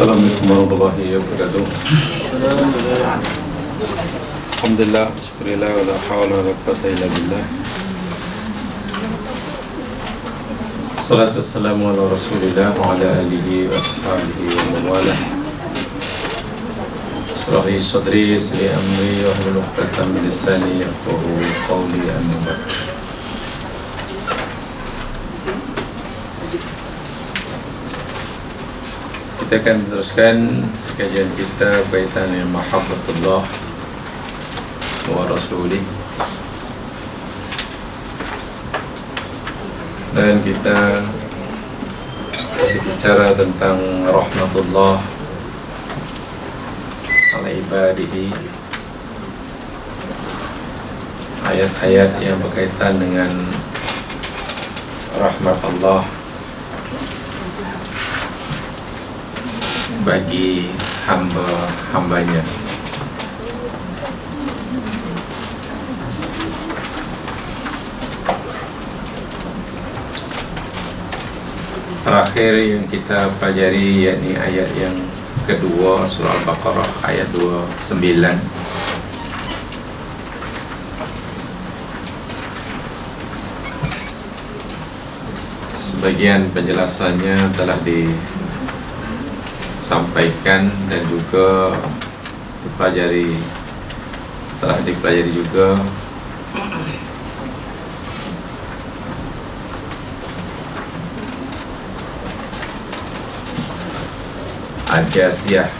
Assalamualaikum warahmatullahi wabarakatuh. Alhamdulillah, syukurillah, wa la hawla wa la quwwata illa billah. Assalatu wassalamu ala rasulillah wa ala alihi wa ashabihi wa man walah. Shrah li sadri, yassir li amri, wahlul 'uqdatam min lisani yafqahu qawli. Amma ba'd. Kita akan teruskan kajian kita berkaitan dengan mahabbatullah wa rasulih, dan kita bicara tentang rahmatullah ala ibadihi, ayat-ayat yang berkaitan dengan rahmat Allah bagi hamba-hambanya. Terakhir yang kita pelajari yakni ayat yang kedua surah Al-Baqarah ayat 29. Sebagian penjelasannya telah disampaikan dan juga telah dipelajari juga. Al-Jasiyah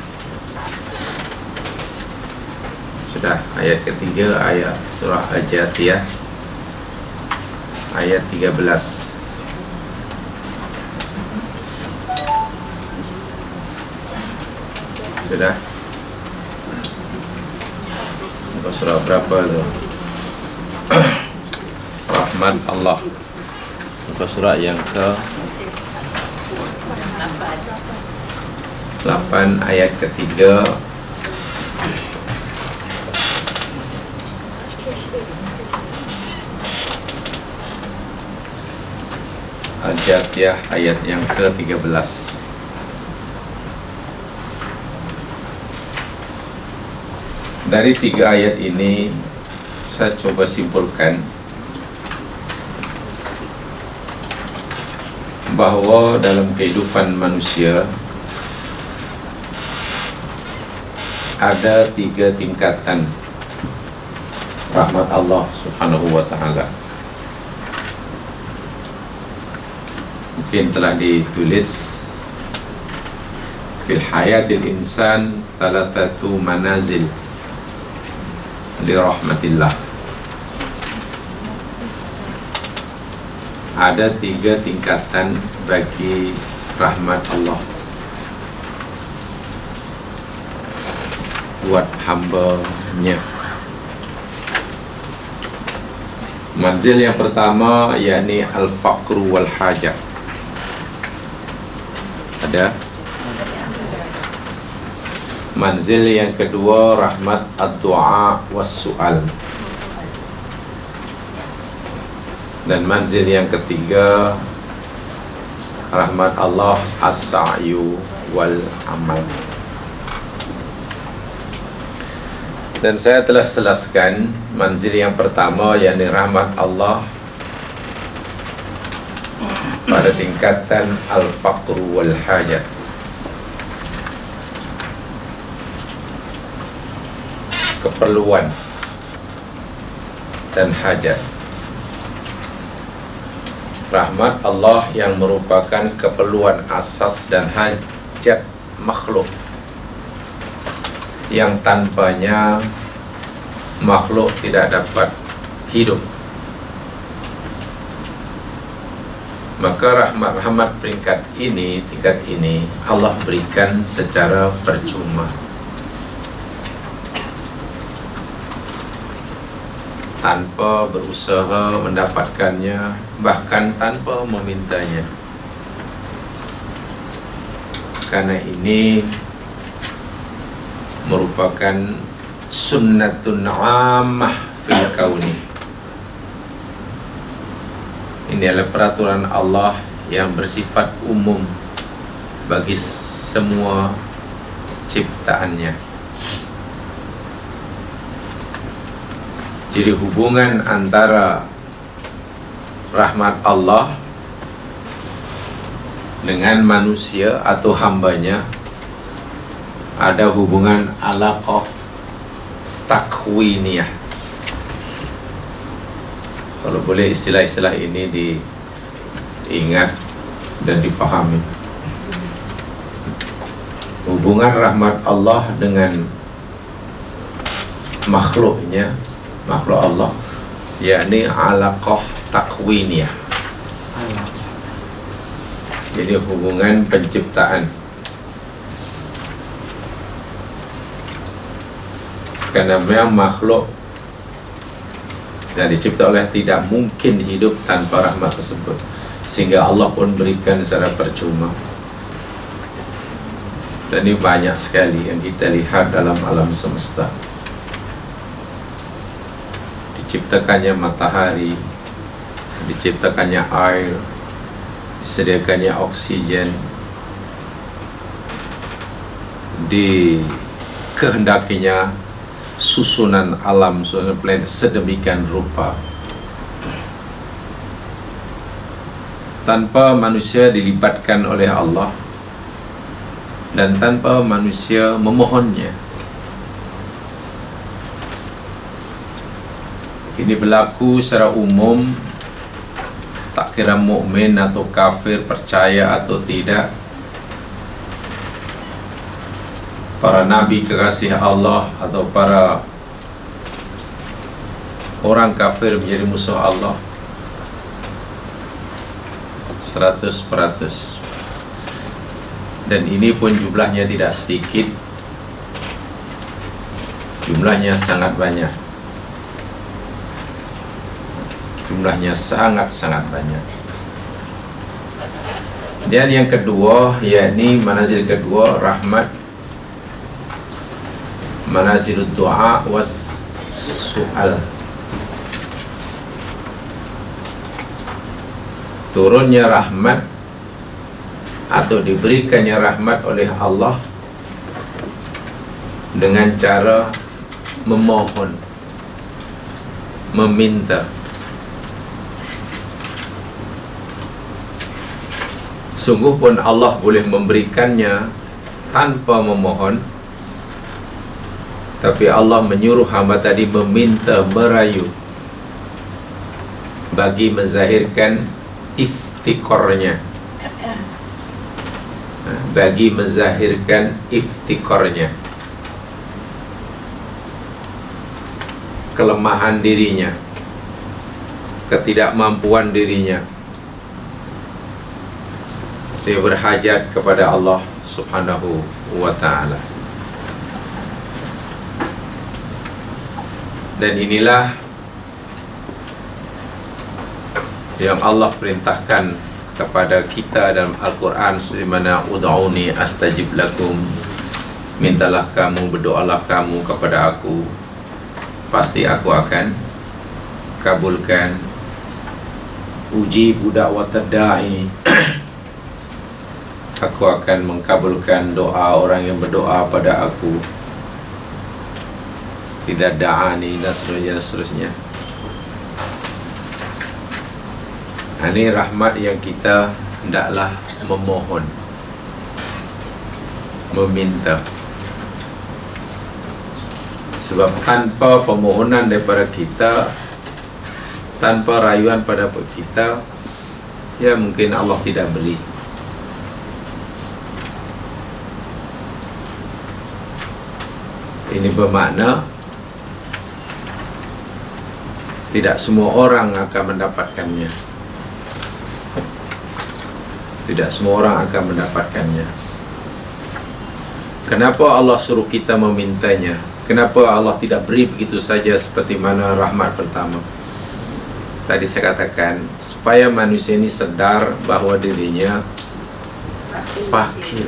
sudah, ayat ketiga, ayat surah Al-Jasiyah ayat 13. Sudah. Muka surah berapa tu? Rahmat Allah. Muka surah yang ke 8 ayat ketiga. Al-Jasiyah ayat yang ke 13. Dari 3 ayat ini saya coba simpulkan bahawa dalam kehidupan manusia ada 3 tingkatan rahmat Allah Subhanahu wa ta'ala. Mungkin telah ditulis fil hayatil insan talatatu manazil li rahmatillah. Ada 3 tingkatan bagi rahmat Allah buat hamba-Nya. Manzil yang pertama yakni al-faqru wal hajah. Ada. Manzil yang kedua rahmat ad-du'a was-su'al. Dan manzil yang ketiga rahmat Allah as-sa'yu wal amal. Dan saya telah jelaskan manzil yang pertama yakni rahmat Allah pada tingkatan al-faqru wal hajat. Keperluan dan hajat. Rahmat Allah yang merupakan keperluan asas dan hajat makhluk, yang tanpanya makhluk tidak dapat hidup. Maka rahmat tingkat ini Allah berikan secara percuma, tanpa berusaha mendapatkannya, bahkan tanpa memintanya. Karena ini merupakan sunnatun ammah fil kauni. Ini adalah peraturan Allah yang bersifat umum bagi semua ciptaannya. Jadi hubungan antara rahmat Allah dengan manusia atau hambanya ada hubungan alaqah takwiniyah. Kalau boleh istilah-istilah ini diingat dan dipahami. Hubungan rahmat Allah dengan makhluknya, makhluk Allah, yakni alaqah takwiniyah. Jadi hubungan penciptaan. Karena memang makhluk yang dicipta oleh tidak mungkin hidup tanpa rahmat tersebut, sehingga Allah pun berikan secara percuma. Dan ini banyak sekali yang kita lihat dalam alam semesta. Diciptakannya matahari, diciptakannya air, disediakannya oksigen, dikehendakinya susunan alam, susunan planet sedemikian rupa, tanpa manusia dilibatkan oleh Allah dan tanpa manusia memohonnya. Ini berlaku secara umum, tak kira mukmin atau kafir, percaya atau tidak. Para nabi kekasih Allah atau para orang kafir menjadi musuh Allah 100%. Dan ini pun jumlahnya tidak sedikit, jumlahnya sangat banyak, jumlahnya sangat-sangat banyak. Dan yang kedua, yakni manazil kedua, rahmat, manazil doa was su'al. Turunnya rahmat atau diberikannya rahmat oleh Allah dengan cara memohon, meminta. Sungguh pun Allah boleh memberikannya tanpa memohon, tapi Allah menyuruh hamba tadi meminta, merayu, bagi menzahirkan iftikornya, bagi menzahirkan iftikornya, kelemahan dirinya, ketidakmampuan dirinya. Saya berhajat kepada Allah Subhanahu wa ta'ala. Dan inilah yang Allah perintahkan kepada kita dalam Al-Quran, sebagaimana ud'uni astajib lakum, mintalah kamu, berdoalah kamu kepada aku, pasti aku akan kabulkan. Uji budak watada'i, aku akan mengkabulkan doa orang yang berdoa pada aku. Tidak da'ani dan seterusnya. Ini rahmat yang kita hendaklah memohon, meminta. Sebab tanpa permohonan daripada kita, tanpa rayuan pada kita, ya mungkin Allah tidak beri. Ini bermakna tidak semua orang akan mendapatkannya. Tidak semua orang akan mendapatkannya. Kenapa Allah suruh kita memintanya? Kenapa Allah tidak beri begitu saja seperti mana rahmat pertama? Tadi saya katakan, supaya manusia ini sedar bahawa dirinya fakir,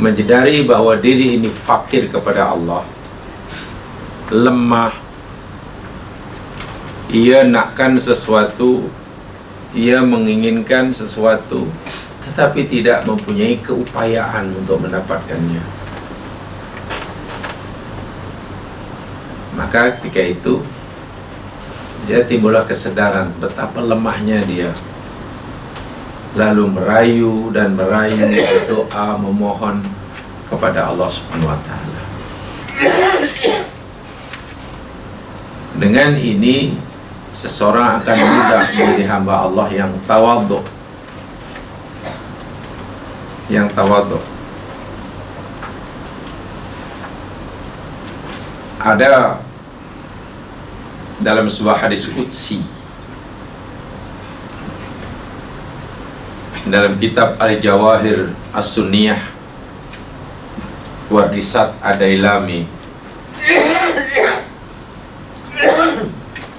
menyadari bahawa diri ini fakir kepada Allah, lemah. Ia nakkan sesuatu, ia menginginkan sesuatu, tapi tidak mempunyai keupayaan untuk mendapatkannya. Maka ketika itu dia timbullah kesedaran betapa lemahnya dia, lalu merayu dan merayu, berdoa, memohon kepada Allah Subhanahu wa taala. Dengan ini seseorang akan mudah menjadi hamba Allah yang tawadhu. Yang tawadhu. Ada dalam sebuah hadis qudsi dalam kitab Al-Jawahir As-Sunniyah wa Risat Ad-Dailami,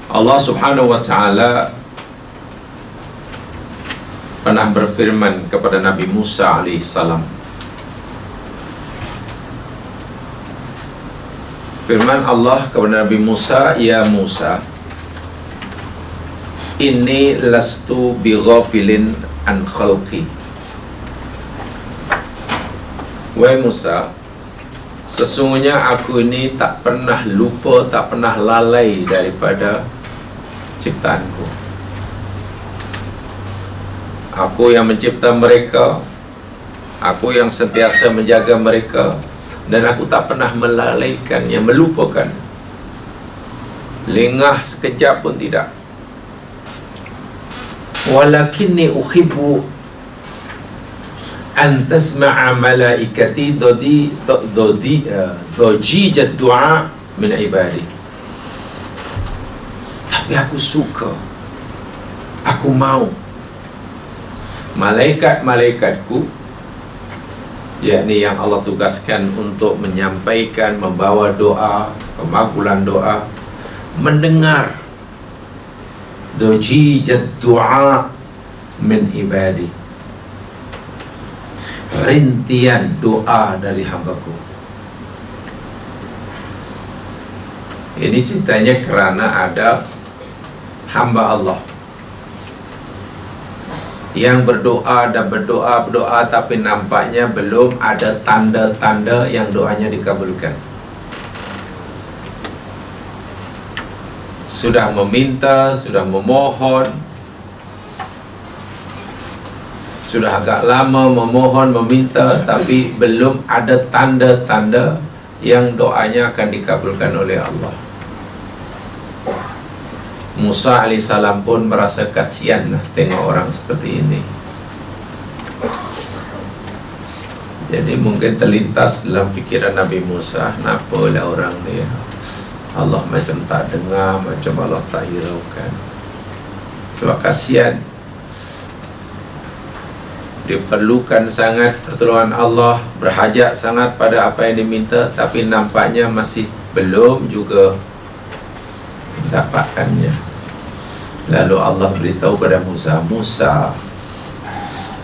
Allah Subhanahu wa taala pernah berfirman kepada Nabi Musa alaihissalam. Firman Allah kepada Nabi Musa, "Ya Musa, inni lastu bighafilin an khalqi." Wahai Musa, sesungguhnya aku ini tak pernah lupa, tak pernah lalai daripada ciptaanku. Aku yang mencipta mereka, aku yang sentiasa menjaga mereka, dan aku tak pernah melalaikannya, melupakan. Lengah sekejap pun tidak. Walakinni uhibbu an tasma'a malaikati dojijat du'a min ibadi. Tapi aku suka, aku mau malaikat-malaikatku, yakni yang Allah tugaskan untuk menyampaikan, membawa doa, pemakbulan doa, mendengar dojijat du'a min ibadi, rintian doa dari hambaku. Ini ceritanya kerana ada hamba Allah yang berdoa dan berdoa tapi nampaknya belum ada tanda-tanda yang doanya dikabulkan. Sudah meminta, sudah memohon, sudah agak lama memohon, meminta, tapi belum ada tanda-tanda yang doanya akan dikabulkan oleh Allah. Musa alaihissalam pun merasa kasihan tengok orang seperti ini. Jadi mungkin terlintas dalam fikiran Nabi Musa, nampalah orang ni, Allah macam tak dengar, macam Allah tak hiraukan. Sebab kasihan, dia perlukan sangat pertolongan Allah, berhajat sangat pada apa yang diminta, tapi nampaknya masih belum juga dapatkannya. Lalu Allah beritahu pada Musa, "Musa,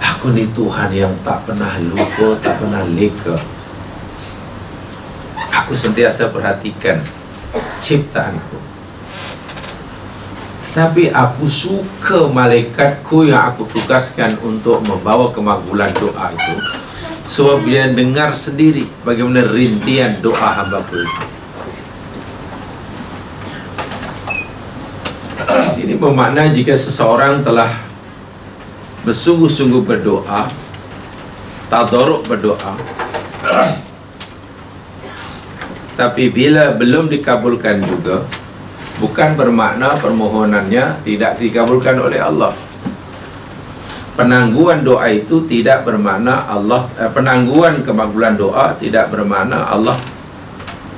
aku ni Tuhan yang tak pernah lupa, tak pernah leka. Aku sentiasa perhatikan ciptaanku. Tetapi aku suka malaikatku yang aku tugaskan untuk membawa kemakbulan doa itu, sebab dia dengar sendiri bagaimana rintian doa hamba-Ku itu." Ini bermakna jika seseorang telah bersungguh-sungguh berdoa, tadarruk berdoa, tapi bila belum dikabulkan juga, bukan bermakna permohonannya tidak dikabulkan oleh Allah. Penangguhan doa itu tidak bermakna Allah, penangguhan kemakbulan doa tidak bermakna Allah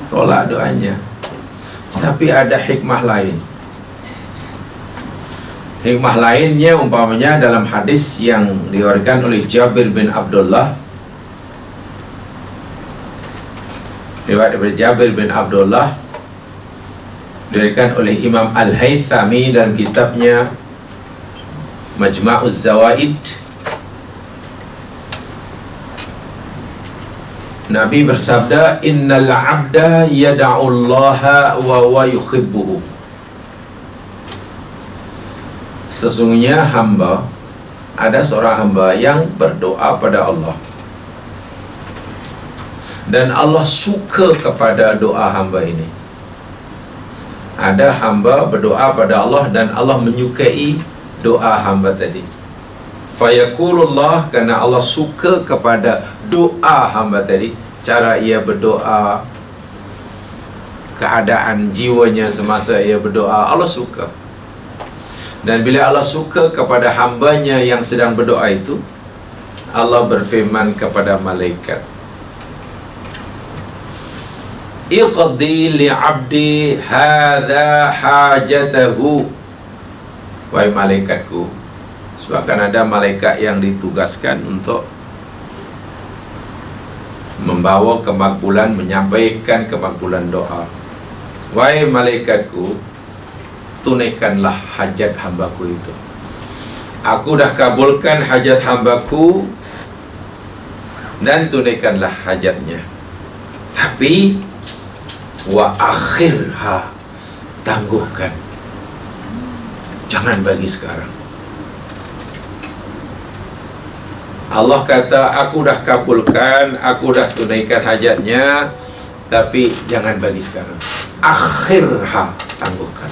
tolak doanya. Tapi ada hikmah lain. Hikmah lainnya umpamanya dalam hadis yang diriwayatkan oleh Jabir bin Abdullah, riwayat daripada Jabir bin Abdullah, diriwayatkan oleh Imam Al-Haythami dalam kitabnya Majma'uz Zawaid. Nabi bersabda, "Innal 'abda yad'u Allaha wa huwa yuhibbuhu." Sesungguhnya hamba ada seorang hamba yang berdoa pada Allah, dan Allah suka kepada doa hamba ini. Ada hamba berdoa pada Allah dan Allah menyukai doa hamba tadi. Fayaqulullah, kerana Allah suka kepada doa hamba tadi, cara ia berdoa, keadaan jiwanya semasa ia berdoa, Allah suka. Dan bila Allah suka kepada hambanya yang sedang berdoa itu, Allah berfirman kepada malaikat, iqdi li'abdi hadha hajatahu. Wahai malaikatku, sebab kan ada malaikat yang ditugaskan untuk membawa kemakbulan, menyampaikan kemakbulan doa. Wahai malaikatku, tunaikanlah hajat hambaku itu. Aku dah kabulkan hajat hambaku, dan tunaikanlah hajatnya. Tapi wa akhirha, tangguhkan, jangan bagi sekarang. Allah kata, aku dah kabulkan, aku dah tunaikan hajatnya, tapi jangan bagi sekarang. Akhirha, tangguhkan.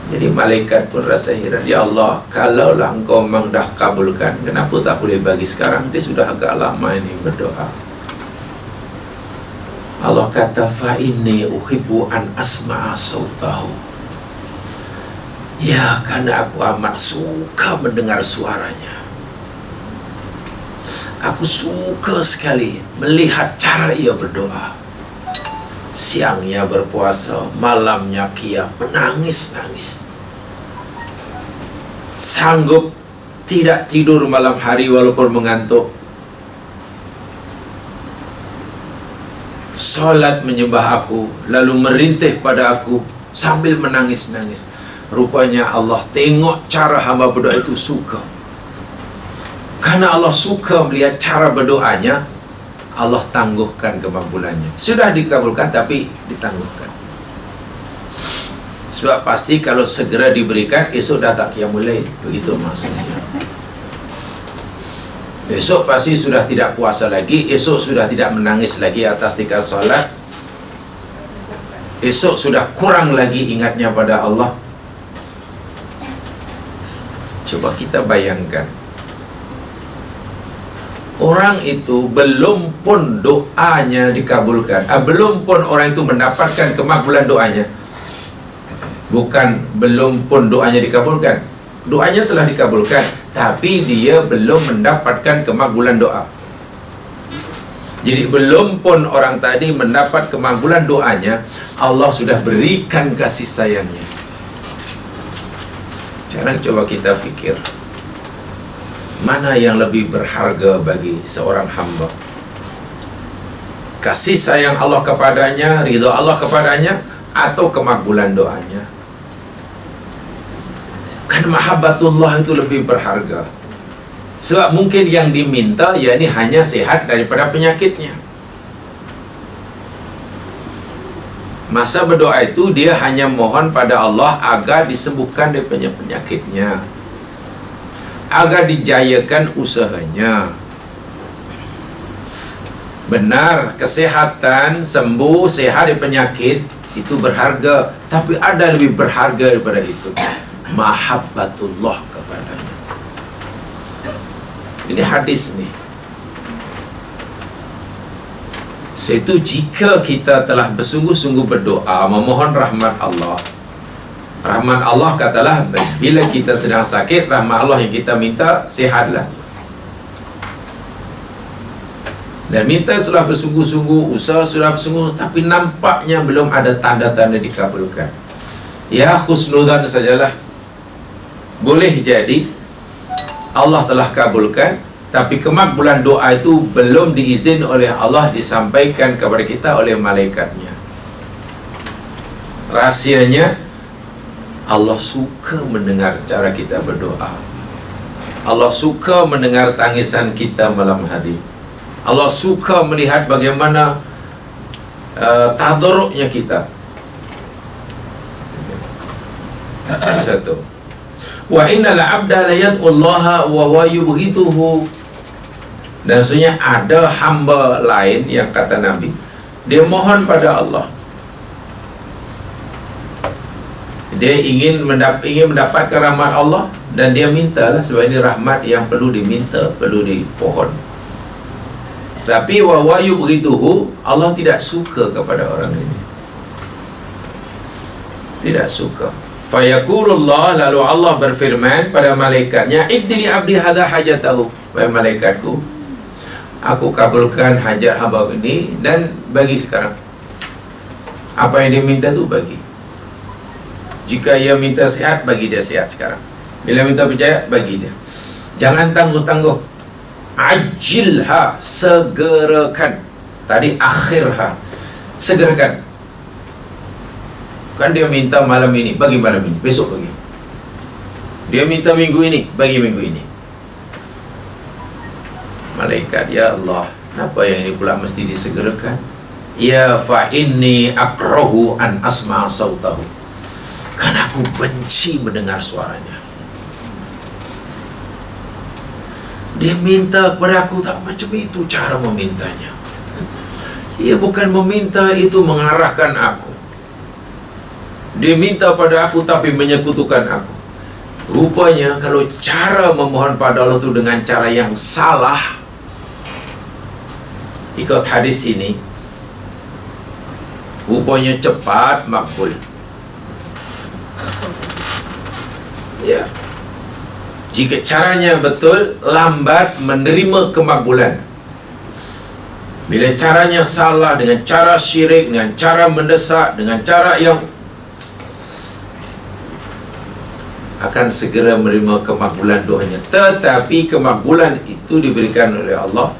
Jadi malaikat pun rasa heran, ya Allah, kalaulah engkau memang dah kabulkan, kenapa tak boleh bagi sekarang? Dia sudah agak lama ini berdoa. Allah kata, fa inni uhibbu an asma'a sautahu. Ya, karena aku amat suka mendengar suaranya. Aku suka sekali melihat cara ia berdoa. Siangnya berpuasa, malamnya qiyam, menangis-nangis. Sanggup tidak tidur malam hari walaupun mengantuk. Solat menyembah aku, lalu merintih pada aku sambil menangis-nangis. Rupanya Allah tengok cara hamba berdoa itu suka. Karena Allah suka melihat cara berdoanya, Allah tangguhkan kemakbulannya. Sudah dikabulkan tapi ditangguhkan. Sebab pasti kalau segera diberikan, esok dah tak qiyamul lail. Begitu maksudnya. Esok pasti sudah tidak puasa lagi, esok sudah tidak menangis lagi atas tingkah solat, esok sudah kurang lagi ingatnya pada Allah. Coba kita bayangkan, orang itu belum pun doanya dikabulkan, belum pun orang itu mendapatkan kemakbulan doanya. Bukan belum pun doanya dikabulkan, doanya telah dikabulkan, tapi dia belum mendapatkan kemakbulan doa. Jadi belum pun orang tadi mendapat kemakbulan doanya, Allah sudah berikan kasih sayangnya. Sekarang coba kita fikir, mana yang lebih berharga bagi seorang hamba? Kasih sayang Allah kepadanya, ridha Allah kepadanya, atau kemakbulan doanya? Kan mahabbatullah itu lebih berharga. Sebab mungkin yang diminta yakni hanya sehat daripada penyakitnya. Masa berdoa itu dia hanya mohon pada Allah agar disembuhkan daripada penyakitnya, agar dijayakan usahanya. Benar, kesehatan, sembuh, sehat dari penyakit itu berharga, tapi ada lebih berharga daripada itu, mahabbatullah kepadanya. Ini hadis nih. Seitu jika kita telah bersungguh-sungguh berdoa memohon rahmat Allah, rahmat Allah katalah bila kita sedang sakit, rahmat Allah yang kita minta sihatlah. Dan minta sudah bersungguh-sungguh, usaha sudah bersungguh, tapi nampaknya belum ada tanda-tanda dikabulkan. Ya husnudzan sajalah. Boleh jadi Allah telah kabulkan, tapi kemakbulan doa itu belum diizin oleh Allah disampaikan kepada kita oleh malaikatnya. Rahsianya, Allah suka mendengar cara kita berdoa. Allah suka mendengar tangisan kita malam hari. Allah suka melihat bagaimana tadarruknya kita. Satu. Wa innal 'abda la yad'ullaha wa huwa yubghituhu. Dan sebenarnya ada hamba lain yang kata Nabi, dia mohon pada Allah, dia ingin mendapatkan rahmat Allah, dan dia mintalah, sebab ini rahmat yang perlu diminta, perlu dipohon. Tapi wa huwa yubghituhu, Allah tidak suka kepada orang ini, tidak suka. Fayaqulullah, lalu Allah berfirman pada malaikatnya, idli abdi hadha hajatahu, wahai malaikatku, aku kabulkan hajat hamba ini, dan bagi sekarang apa yang dia minta tu bagi. Jika ia minta sihat, bagi dia sihat sekarang. Bila minta percaya, bagi dia. Jangan tangguh-tangguh. Ajilha, segerakan. Tadi akhirha, segerakan. Kan dia minta malam ini, bagi malam ini, besok bagi. Dia minta minggu ini, bagi minggu ini. Malaikat, ya Allah, kenapa yang ini pula mesti disegerakan? Ya fa inni akrahu an asma sautahu, karena aku benci mendengar suaranya. Dia minta kepada aku, tak macam itu cara memintanya. Dia bukan meminta itu mengarahkan aku. Dia minta pada aku tapi menyekutukan aku. Rupanya kalau cara memohon pada Allah itu dengan cara yang salah, ikut hadis ini, rupanya cepat makbul. Ya. Jika caranya betul, lambat menerima kemakbulan. Bila caranya salah, dengan cara syirik, dengan cara mendesak, dengan cara yang akan segera menerima kemakbulan doanya. Tetapi kemakbulan itu diberikan oleh Allah,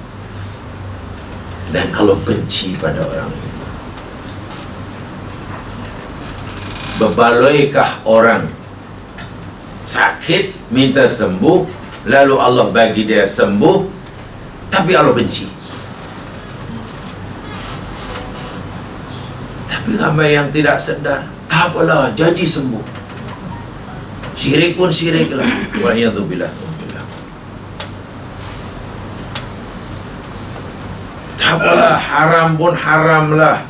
dan Allah benci pada orang itu. Berbaloikah orang sakit, minta sembuh, lalu Allah bagi dia sembuh, tapi Allah benci. Tapi ramai yang tidak sedar, tak apalah, janji sembuh. Syirik pun syirik lah. Wa'iyadzubillah. Tak apalah, haram pun haram lah,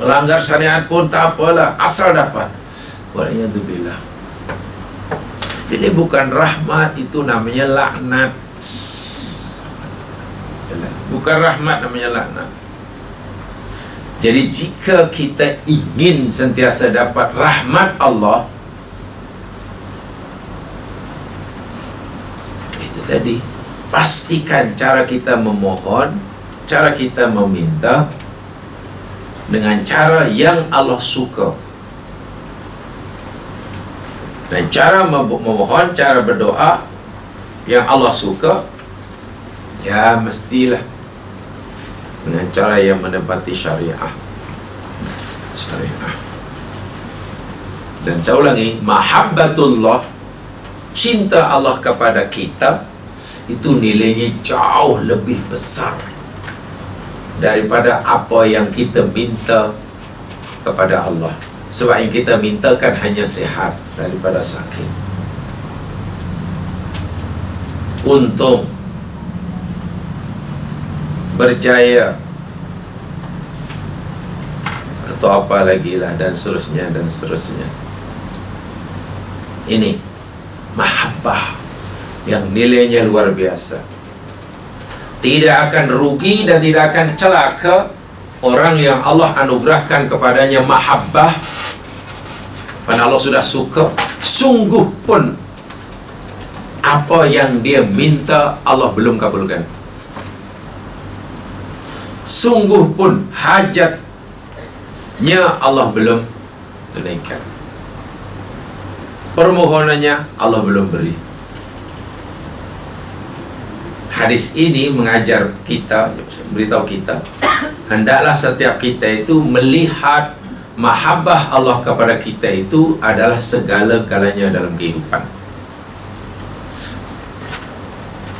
melanggar syariat pun tak apalah, asal dapat. Wa'iyadzubillah. Ini bukan rahmat, itu namanya laknat. Bukan rahmat, namanya laknat. Jadi jika kita ingin sentiasa dapat rahmat Allah, itu tadi, pastikan cara kita memohon, cara kita meminta dengan cara yang Allah suka. Dan cara memohon, cara berdoa yang Allah suka, ya mestilah dengan cara yang menepati syariah. Dan saya ulangi, mahabbatullah, cinta Allah kepada kita, itu nilainya jauh lebih besar daripada apa yang kita minta kepada Allah. Sebab yang kita mintakan hanya sehat daripada sakit, untung, berjaya, atau apa lagi lah, dan seterusnya dan seterusnya. Ini mahabbah yang nilainya luar biasa. Tidak akan rugi dan tidak akan celaka orang yang Allah anugerahkan kepadanya mahabbah, karena Allah sudah suka. Sungguh pun apa yang dia minta Allah belum kabulkan. Sungguh pun hajatnya Allah belum tunaikan. Permohonannya Allah belum beri. Hadis ini mengajar kita, beritahu kita, hendaklah setiap kita itu melihat mahabbah Allah kepada kita itu adalah segala-galanya dalam kehidupan.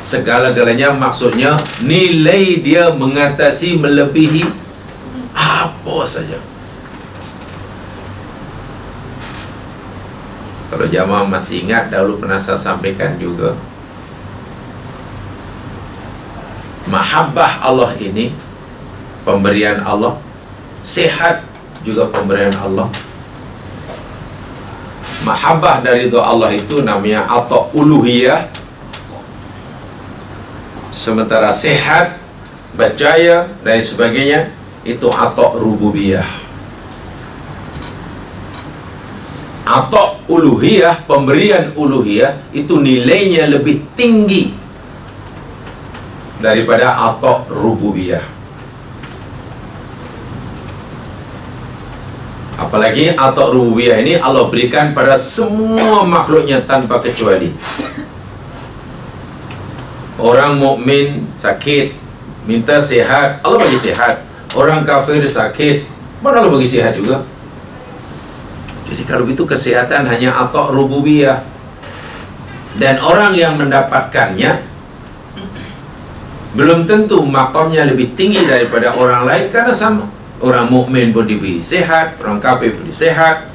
Segala-galanya maksudnya nilai dia mengatasi, melebihi apa saja. Kalau jamaah masih ingat, dahulu pernah saya sampaikan juga, mahabbah Allah ini pemberian Allah, sehat juga pemberian Allah. Mahabbah dari doa Allah itu namanya ata uluhiyah, sementara sehat, berjaya dan sebagainya itu ata rububiyah. Ata uluhiyah, pemberian uluhiyah itu nilainya lebih tinggi daripada ata rububiyah. Apalagi ata rububiyah ini Allah berikan pada semua makhluknya tanpa kecuali. Orang mukmin sakit, minta sihat, Allah bagi sihat. Orang kafir sakit, mana Allah bagi sihat juga. Jadi kalau itu kesehatan hanya ata rububiyah. Dan orang yang mendapatkannya belum tentu makamnya lebih tinggi daripada orang lain karena sama. Orang mukmin pun diberi sehat, orang kafir pun diberi sehat,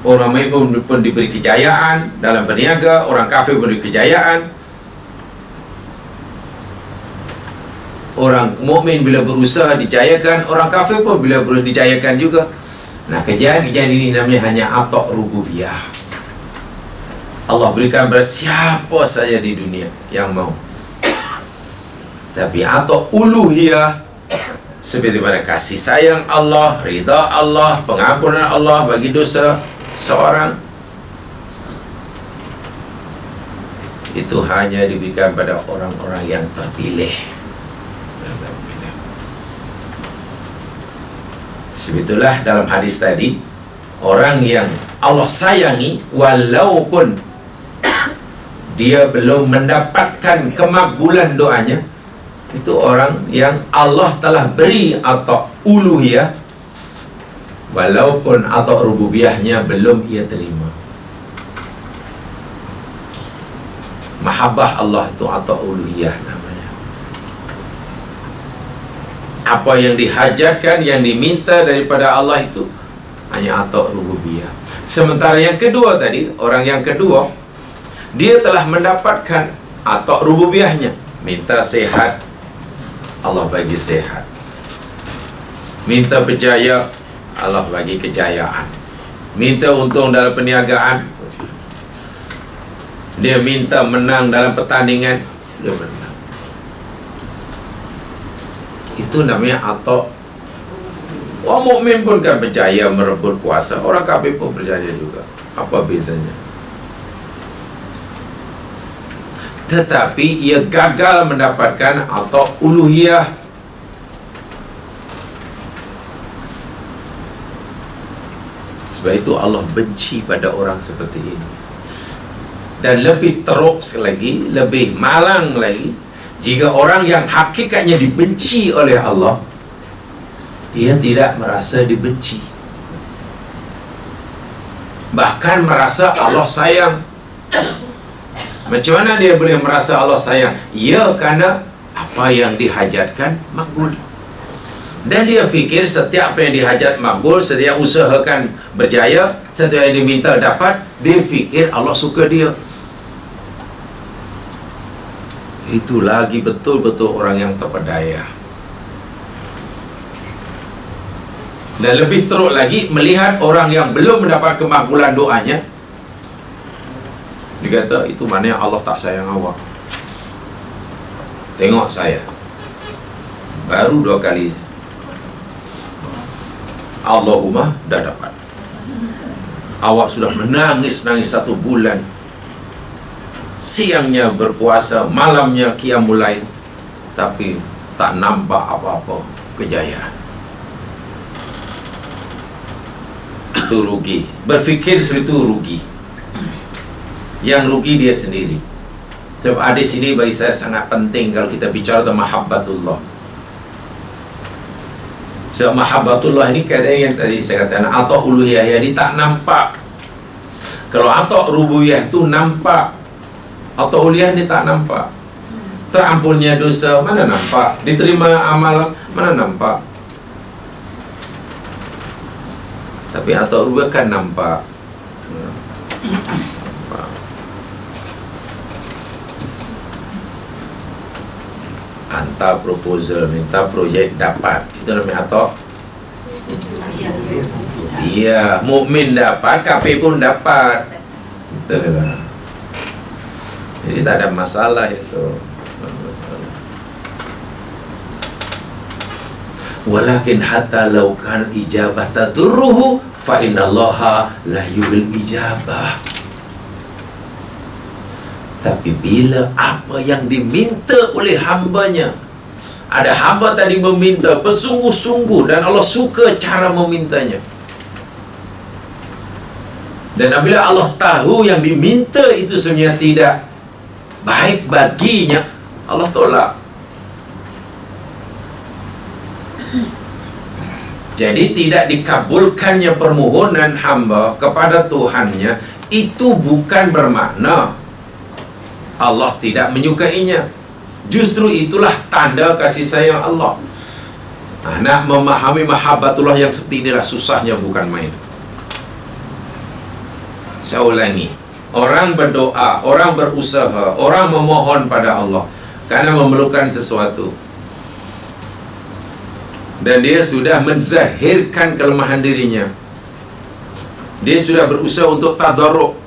orang mukmin pun diberi kejayaan dalam berniaga, orang kafir pun diberi kejayaan. Orang mukmin bila berusaha dijayakan, orang kafir pun bila berusaha dijayakan juga. Nah, kejayaan-kejayaan ini namanya hanya ata rububiyah. Allah berikan kepada siapa saja di dunia yang mau. Tapi ata uluhiyah, seperti mana kasih sayang Allah, ridha Allah, pengampunan Allah bagi dosa seorang, itu hanya diberikan pada orang-orang yang terpilih. Sebetulnya dalam hadis tadi, orang yang Allah sayangi walaupun dia belum mendapatkan kemakbulan doanya, itu orang yang Allah telah beri ata uluhiyah walaupun ata rububiyahnya belum ia terima. Mahabbah Allah itu ata uluhiyah namanya. Apa yang dihajatkan, yang diminta daripada Allah itu hanya ata rububiyah. Sementara yang kedua tadi, orang yang kedua, dia telah mendapatkan ata rububiyahnya, minta sehat, Allah bagi sehat. Minta berjaya, Allah bagi kejayaan. Minta untung dalam perniagaan, dia minta menang dalam pertandingan, dia menang. Itu namanya ata. Orang mukmin pun kan berjaya merebut kuasa, orang kafir pun berjaya juga. Apa bezanya? Tetapi ia gagal mendapatkan ata uluhiyah. Sebab itu Allah benci pada orang seperti ini. Dan lebih teruk sekali lagi, lebih malang lagi, jika orang yang hakikatnya dibenci oleh Allah, ia tidak merasa dibenci, bahkan merasa Allah sayang. Macam mana dia boleh merasa Allah sayang? Ya, kerana apa yang dihajatkan makbul. Dan dia fikir setiap apa yang dihajat makbul, setiap usahakan berjaya, setiap yang diminta dapat, dia fikir Allah suka dia. Itu lagi betul-betul orang yang terpedaya. Dan lebih teruk lagi, melihat orang yang belum mendapat kemakbulan doanya, dia kata, itu maknanya Allah tak sayang awak. Tengok saya, baru 2 kali Allahumma dah dapat. Awak sudah menangis-nangis 1 bulan, siangnya berpuasa, malamnya qiyamul lail, tapi tak nampak apa-apa kejayaan. Itu rugi. Berfikir seperti itu rugi. Yang rugi dia sendiri. Sebab hadis ini bagi saya sangat penting kalau kita bicara tentang mahabbatullah. Sebab mahabbatullah ini kadang yang tadi saya katakan ata uluhiyah, jadi tak nampak. Kalau ata rububiyah itu nampak, ata uluhiyah ini tak nampak. Terampunnya dosa mana nampak, diterima amal mana nampak. Tapi ata rububiyah kan nampak. Hantar proposal, minta projek, dapat. Itu namanya atok. Iya, mukmin dapat, kafir pun dapat. Betul lah. Jadi tak ada masalah itu. Walakin hatta law kan ijabata durruhu fa innallaha la yuhil ijabah. Tapi bila apa yang diminta oleh hambanya, ada hamba tadi meminta bersungguh-sungguh dan Allah suka cara memintanya, dan apabila Allah tahu yang diminta itu sebenarnya tidak baik baginya, Allah tolak. Jadi tidak dikabulkannya permohonan hamba kepada Tuhannya itu bukan bermakna Allah tidak menyukainya. Justru itulah tanda kasih sayang Allah. Nak memahami mahabbatullah yang seperti inilah susahnya, bukan main. Saya ulangi, orang berdoa, orang berusaha, orang memohon pada Allah karena memerlukan sesuatu, dan dia sudah menzahirkan kelemahan dirinya, dia sudah berusaha untuk tadarruk,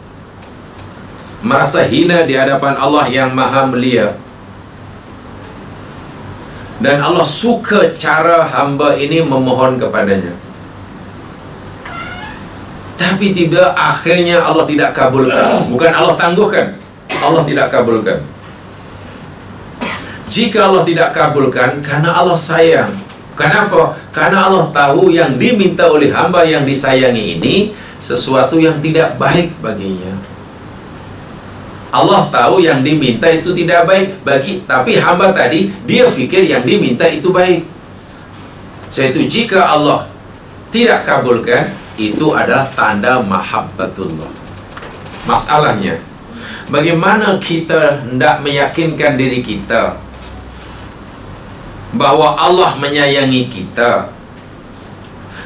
merasa hina di hadapan Allah yang maha mulia, dan Allah suka cara hamba ini memohon kepadanya. Tapi tiba akhirnya Allah tidak kabulkan. Bukan Allah tangguhkan, Allah tidak kabulkan. Jika Allah tidak kabulkan, karena Allah sayang. Kenapa? Karena Allah tahu yang diminta oleh hamba yang disayangi ini sesuatu yang tidak baik baginya. Allah tahu yang diminta itu tidak baik bagi, tapi hamba tadi dia fikir yang diminta itu baik. Yaitu jika Allah tidak kabulkan, itu adalah tanda mahabbatullah. Masalahnya, bagaimana kita hendak meyakinkan diri kita bahwa Allah menyayangi kita,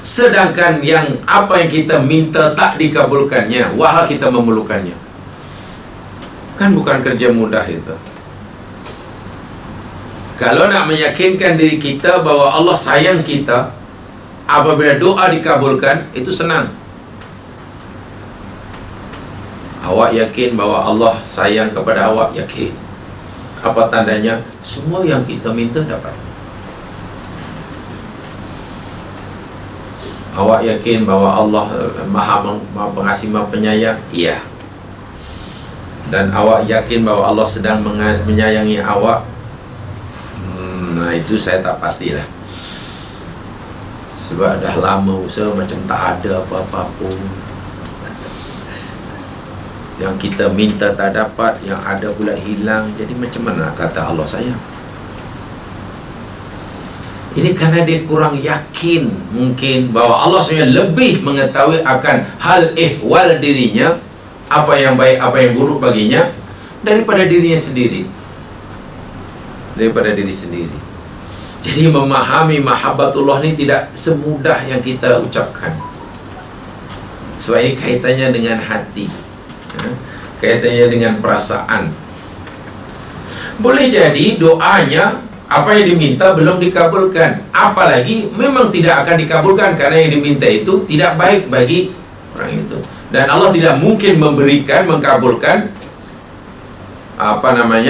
sedangkan yang apa yang kita minta tak dikabulkannya, wahal kita memerlukannya? Kan bukan kerja mudah itu. Kalau nak meyakinkan diri kita bahwa Allah sayang kita, apabila doa dikabulkan, itu senang. Awak yakin bahwa Allah sayang kepada awak? Yakin. Apa tandanya? Semua yang kita minta dapat. Awak yakin bahwa Allah maha pengasih, maha penyayang? Iya. Dan awak yakin bahwa Allah sedang menyayangi awak? Nah, itu saya tak pastilah. Sebab dah lama usaha macam tak ada apa-apa pun. Yang kita minta tak dapat, yang ada pula hilang. Jadi macam mana nak kata Allah sayang? Ini karena dia kurang yakin mungkin bahwa Allah sebenarnya lebih mengetahui akan hal ihwal dirinya, apa yang baik, apa yang buruk baginya, daripada dirinya sendiri. Daripada diri sendiri. Jadi memahami mahabbatullah ini tidak semudah yang kita ucapkan. Sebab ini kaitannya dengan hati, kaitannya dengan perasaan. Boleh jadi doanya, apa yang diminta belum dikabulkan, apalagi memang tidak akan dikabulkan karena yang diminta itu tidak baik bagi orang itu. Dan Allah tidak mungkin mengkabulkan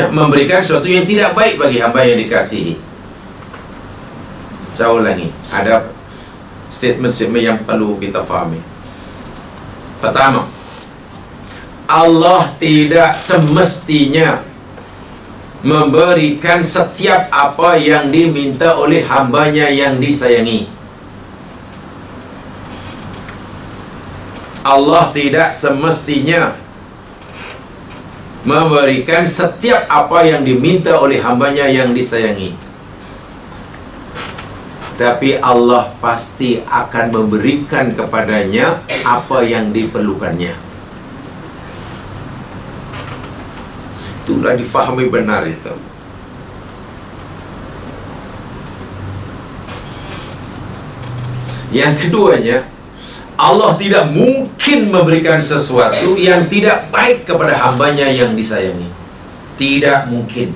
memberikan sesuatu yang tidak baik bagi hamba yang dikasihi. Saya ulangi, ada statement-statement yang perlu kita fahami. Pertama, Allah tidak semestinya memberikan setiap apa yang diminta oleh hambanya yang disayangi. Allah tidak semestinya memberikan setiap apa yang diminta oleh hambanya yang disayangi. Tapi Allah pasti akan memberikan kepadanya apa yang diperlukannya. Itulah difahami benar itu. Yang keduanya, Allah tidak mungkin mungkin memberikan sesuatu yang tidak baik kepada hambanya yang disayangi. Tidak mungkin.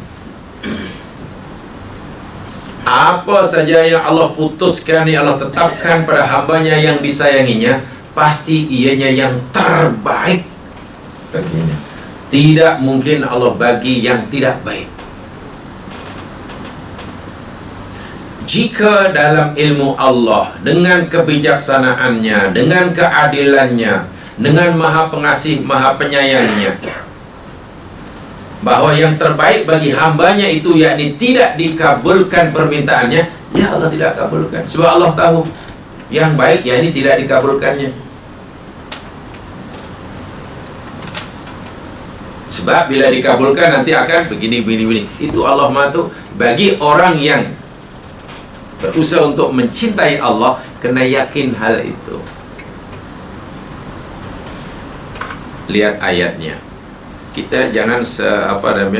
Apa saja yang Allah putuskan, yang Allah tetapkan pada hambanya yang disayanginya, pasti ianya yang terbaik baginya. Tidak mungkin Allah bagi yang tidak baik. Jika dalam ilmu Allah, dengan kebijaksanaannya, dengan keadilannya, dengan maha pengasih, maha penyayangnya, bahawa yang terbaik bagi hambanya itu yakni tidak dikabulkan permintaannya, ya Allah tidak kabulkan. Sebab Allah tahu yang baik yakni tidak dikabulkannya. Sebab bila dikabulkan nanti akan begini. Itu Allah mahu. Bagi orang yang berusaha untuk mencintai Allah, kena yakin hal itu. Lihat ayatnya. Kita jangan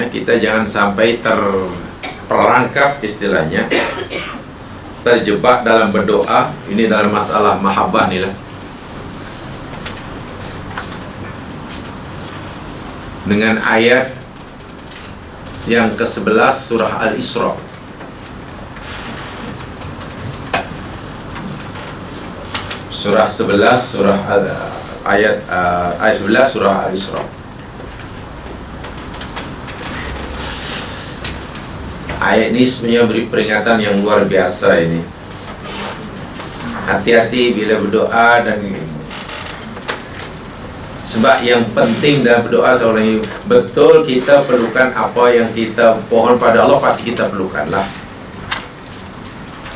kita jangan sampai terperangkap istilahnya, terjebak dalam berdoa. Ini dalam masalah mahabbah ni lah. Dengan ayat yang ke-11 surah Al-Isra. Surah 11 ayat 11 surah Al-Isra. Ayat ini sebenarnya beri peringatan yang luar biasa ini. Hati-hati bila berdoa, dan sebab yang penting dalam berdoa seorang betul kita perlukan apa yang kita pohon pada Allah, pasti kita perlukanlah.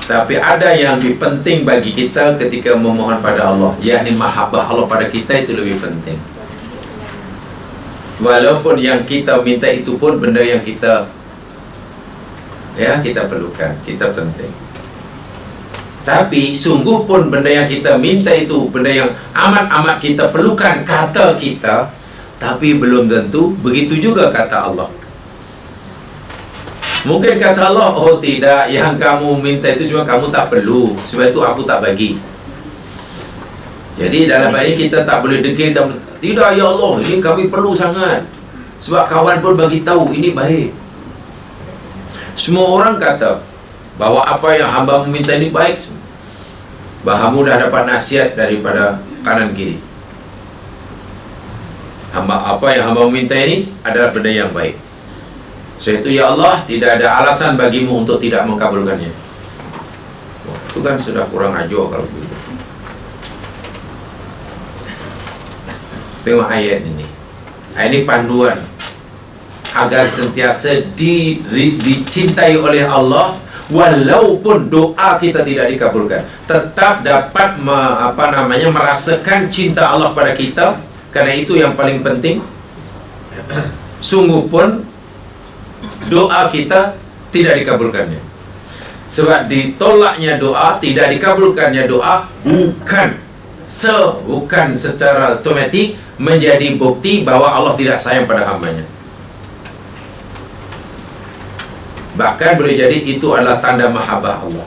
Tapi ada yang lebih penting bagi kita ketika memohon pada Allah, yakni mahabbah Allah pada kita itu lebih penting. Walaupun yang kita minta itu pun benda yang kita perlukan, kita penting. Tapi sungguh pun benda yang kita minta itu benda yang amat-amat kita perlukan, kata kita, tapi belum tentu begitu juga kata Allah. Mungkin kata Allah, oh tidak, yang kamu minta itu cuma kamu tak perlu, sebab itu aku tak bagi. Jadi dalam hal ini kita tak boleh dengki, tidak ya Allah, ini kami perlu sangat, sebab kawan pun bagi tahu ini baik. Semua orang kata bahawa apa yang hamba meminta ini baik. Bahamu dah dapat nasihat daripada kanan kiri. Apa yang hamba meminta ini adalah benda yang baik. Sebab itu ya Allah, tidak ada alasan bagimu untuk tidak mengabulkannya. Wah, itu kan sudah kurang ajar kalau begitu. Tengok ayat ini. Ayat ini panduan agar sentiasa dicintai oleh Allah, walaupun doa kita tidak dikabulkan, tetap dapat merasakan cinta Allah pada kita, karena itu yang paling penting. Sungguh pun doa kita tidak dikabulkannya, sebab ditolaknya doa, tidak dikabulkannya doa bukan secara otomatik menjadi bukti bahwa Allah tidak sayang pada hambanya. Bahkan boleh jadi itu adalah tanda mahabbah Allah.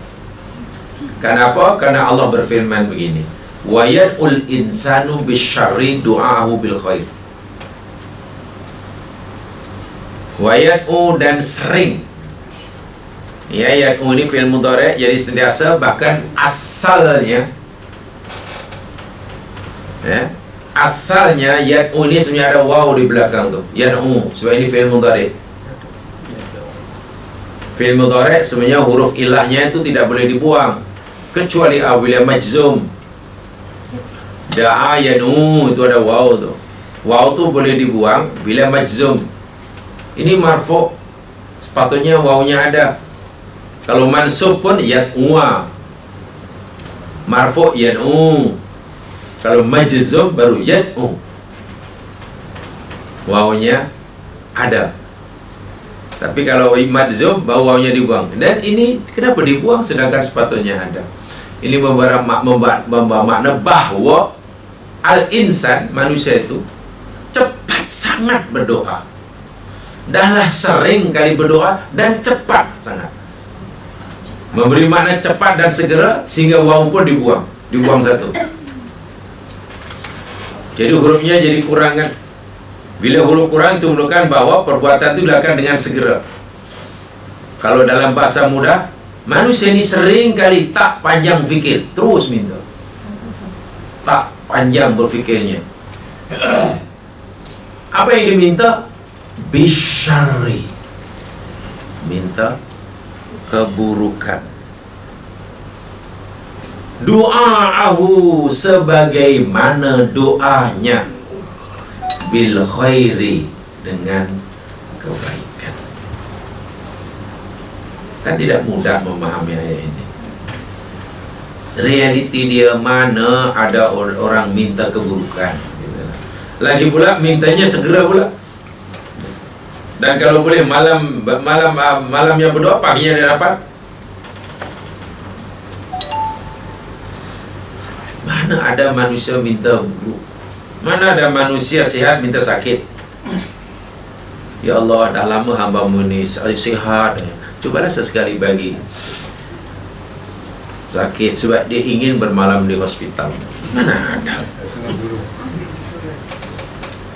Kenapa? Karena Allah berfirman begini, wa yad'ul insanu bisyarri du'ahu bil khair. Wa yad'u, dan sering. Ya, yad'u ini fi'il mudhari', jadi sentiasa, bahkan asalnya asalnya yad'u ini sebenarnya ada waw di belakang tu. Yad'u, sebab ini fi'il mudhari'. Fi'il mudhari' sebenarnya huruf ilahnya itu tidak boleh dibuang, kecuali bila majzum. Da'a yad'u itu ada waw tu. Waw tu boleh dibuang bila majzum. Ini marfu', sepatutnya wawnya ada. Kalau mansub pun yad'uwa, marfu' yad'u. Kalau majzum baru yad'u, wawnya ada. Tapi kalau majzum, bawahnya dibuang. Dan ini kenapa dibuang sedangkan sepatutnya ada? Ini membawa makna bahawa al-insan, manusia itu cepat sangat berdoa. Dahlah sering kali berdoa dan cepat sangat. Memberi makna cepat dan segera, sehingga waw pun dibuang satu. Jadi hurufnya jadi kurang kan. Bila huruf kurang itu menunjukkan bahawa perbuatan itu dilakukan dengan segera. Kalau dalam bahasa mudah, manusia ini sering kali tak panjang fikir, terus minta. Tak panjang berfikirnya. Apa yang diminta? Bisyari. Minta keburukan. Doa'ahu sebagaimana doanya. Bil khairi, dengan kebaikan. Kan tidak mudah memahami ayat ini. Realiti dia mana ada orang minta keburukan. Lagi pula mintanya segera pula. Dan kalau boleh malamnya berdoa, paginya dia dapat. Mana ada manusia minta buruk? Mana ada manusia sihat minta sakit? Ya Allah, dah lama hamba-Mu ni sihat. Cubalah sesekali bagi sakit sebab dia ingin bermalam di hospital. Mana ada?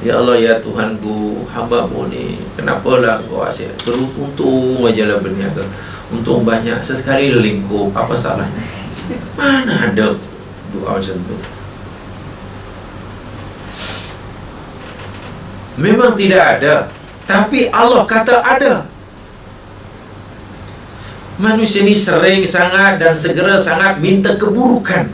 Ya Allah, ya Tuhanku, hamba-Mu ni kenapalah Kau asyik untung aja lah berniaga, untung banyak, sesekali lingkup, apa salahnya? Mana ada doa macam tu? Memang tidak ada, tapi Allah kata ada. Manusia ni sering sangat dan segera sangat minta keburukan.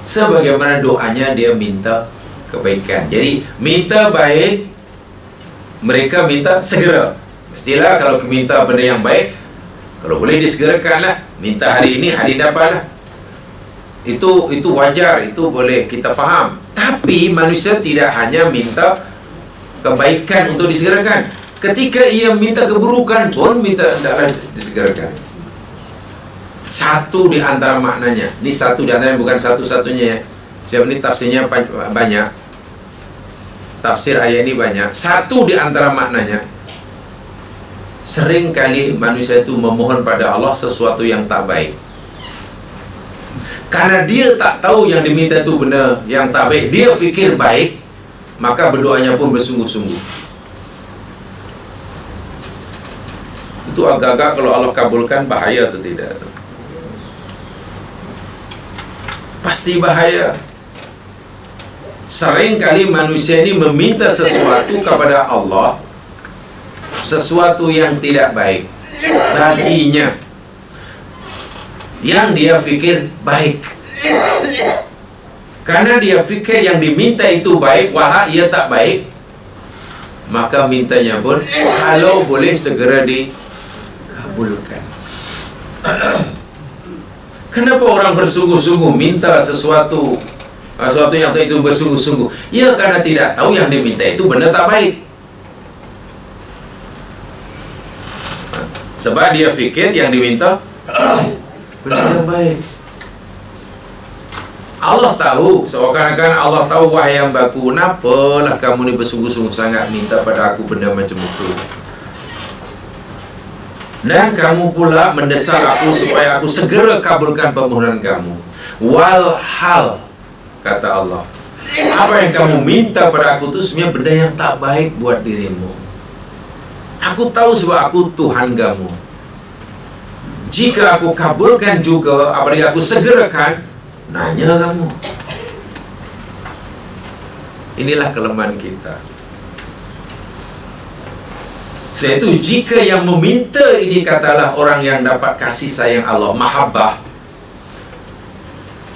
Sebagaimana doanya dia minta kebaikan. Jadi minta baik, mereka minta segera. Mestilah kalau minta benda yang baik, kalau boleh disegerakanlah. Minta hari ini, hari dapatlah. Itu wajar, itu boleh kita faham. Tapi manusia tidak hanya minta kebaikan untuk disegerakan. Ketika ia minta keburukan pun minta hendaklah disegerakan. Satu di antara maknanya. Ini satu di antara, bukan satu-satunya ya. Siapa ini tafsirnya banyak. Tafsir ayat ini banyak. Satu di antara maknanya, sering kali manusia itu memohon pada Allah sesuatu yang tak baik. Karena dia tak tahu yang diminta itu benda yang tak baik, dia fikir baik, maka berdoanya pun bersungguh-sungguh. Itu agak-agak kalau Allah kabulkan bahaya atau tidak? Pasti bahaya. Sering kali manusia ini meminta sesuatu kepada Allah, sesuatu yang tidak baik baginya, yang dia fikir baik. Karena dia fikir yang diminta itu baik, wahai ia tak baik, maka mintanya pun kalau boleh segera dikabulkan. Kenapa orang bersungguh-sungguh minta sesuatu yang itu bersungguh-sungguh? Ya karena tidak tahu yang diminta itu benda tak baik. Sebab dia fikir yang diminta benda yang baik. Allah tahu, seakan-akan Allah tahu, wahai hamba-Ku, kenapalah kamu ni bersungguh-sungguh sangat minta pada aku benda macam itu, dan kamu pula mendesak aku supaya aku segera kabulkan permohonan kamu. Walhal, kata Allah, apa yang kamu minta pada aku itu sebenarnya benda yang tak baik buat dirimu. Aku tahu sebab aku Tuhan kamu. Jika aku kabulkan juga, apalagi aku segerakan, nanya kamu. Inilah kelemahan kita. Sebab itu jika yang meminta ini katalah orang yang dapat kasih sayang Allah, mahabbah.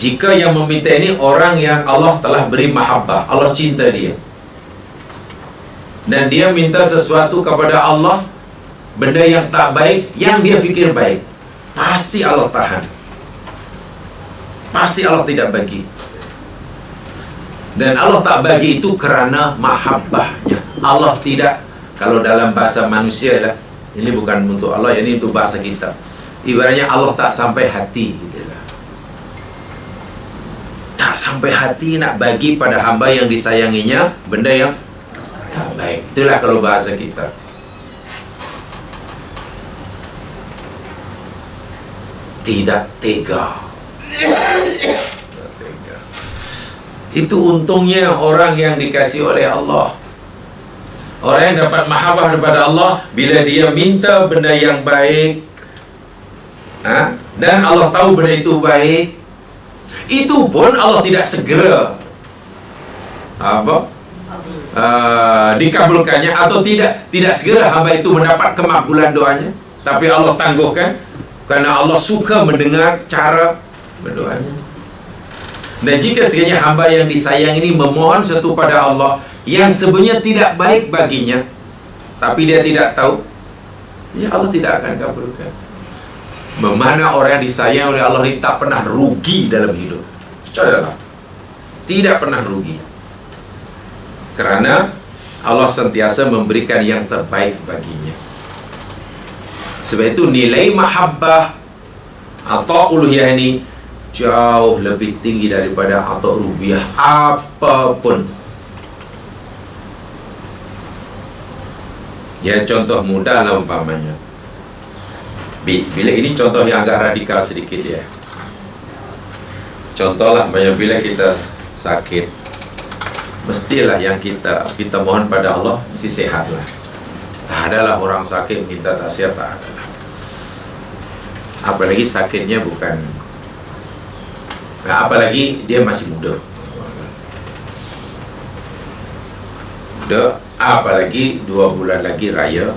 Jika yang meminta ini orang yang Allah telah beri mahabbah, Allah cinta dia, dan dia minta sesuatu kepada Allah, benda yang tak baik, yang dia fikir baik, pasti Allah tahan. Pasti Allah tidak bagi. Dan Allah tak bagi itu kerana mahabbahnya. Allah tidak, kalau dalam bahasa manusia lah, ini bukan untuk Allah, ini untuk bahasa kita, ibaratnya Allah tak sampai hati gitu lah. Tak sampai hati nak bagi pada hamba yang disayanginya benda yang tak baik. Itulah kalau bahasa kita. Tidak tega. Itu untungnya orang yang dikasihi oleh Allah. Orang yang dapat mahabbah daripada Allah, bila dia minta benda yang baik, dan Allah tahu benda itu baik, itu pun Allah tidak segera dikabulkannya, atau tidak segera hamba itu mendapat kemakbulan doanya, tapi Allah tangguhkan kerana Allah suka mendengar cara berdoanya. Dan jika sekiranya hamba yang disayang ini memohon sesuatu pada Allah yang sebenarnya tidak baik baginya, tapi dia tidak tahu, ya Allah tidak akan kabulkan. Bermakna orang yang disayang oleh Allah ini tak pernah rugi dalam hidup. Percayalah, tidak pernah rugi, kerana Allah sentiasa memberikan yang terbaik baginya. Sebab itu nilai mahabbah atau uluhiyah ini jauh lebih tinggi daripada atau rubiyah apapun. Ya, contoh mudah lah umpamanya. Bila ini contoh yang agak radikal sedikit ya. Contoh lah, bila kita sakit, mestilah yang kita mohon pada Allah mesti sehat lah. Tak adalah orang sakit minta tak sihat, tak adalah. Apalagi sakitnya bukan, apalagi dia masih muda. Apalagi 2 bulan lagi raya,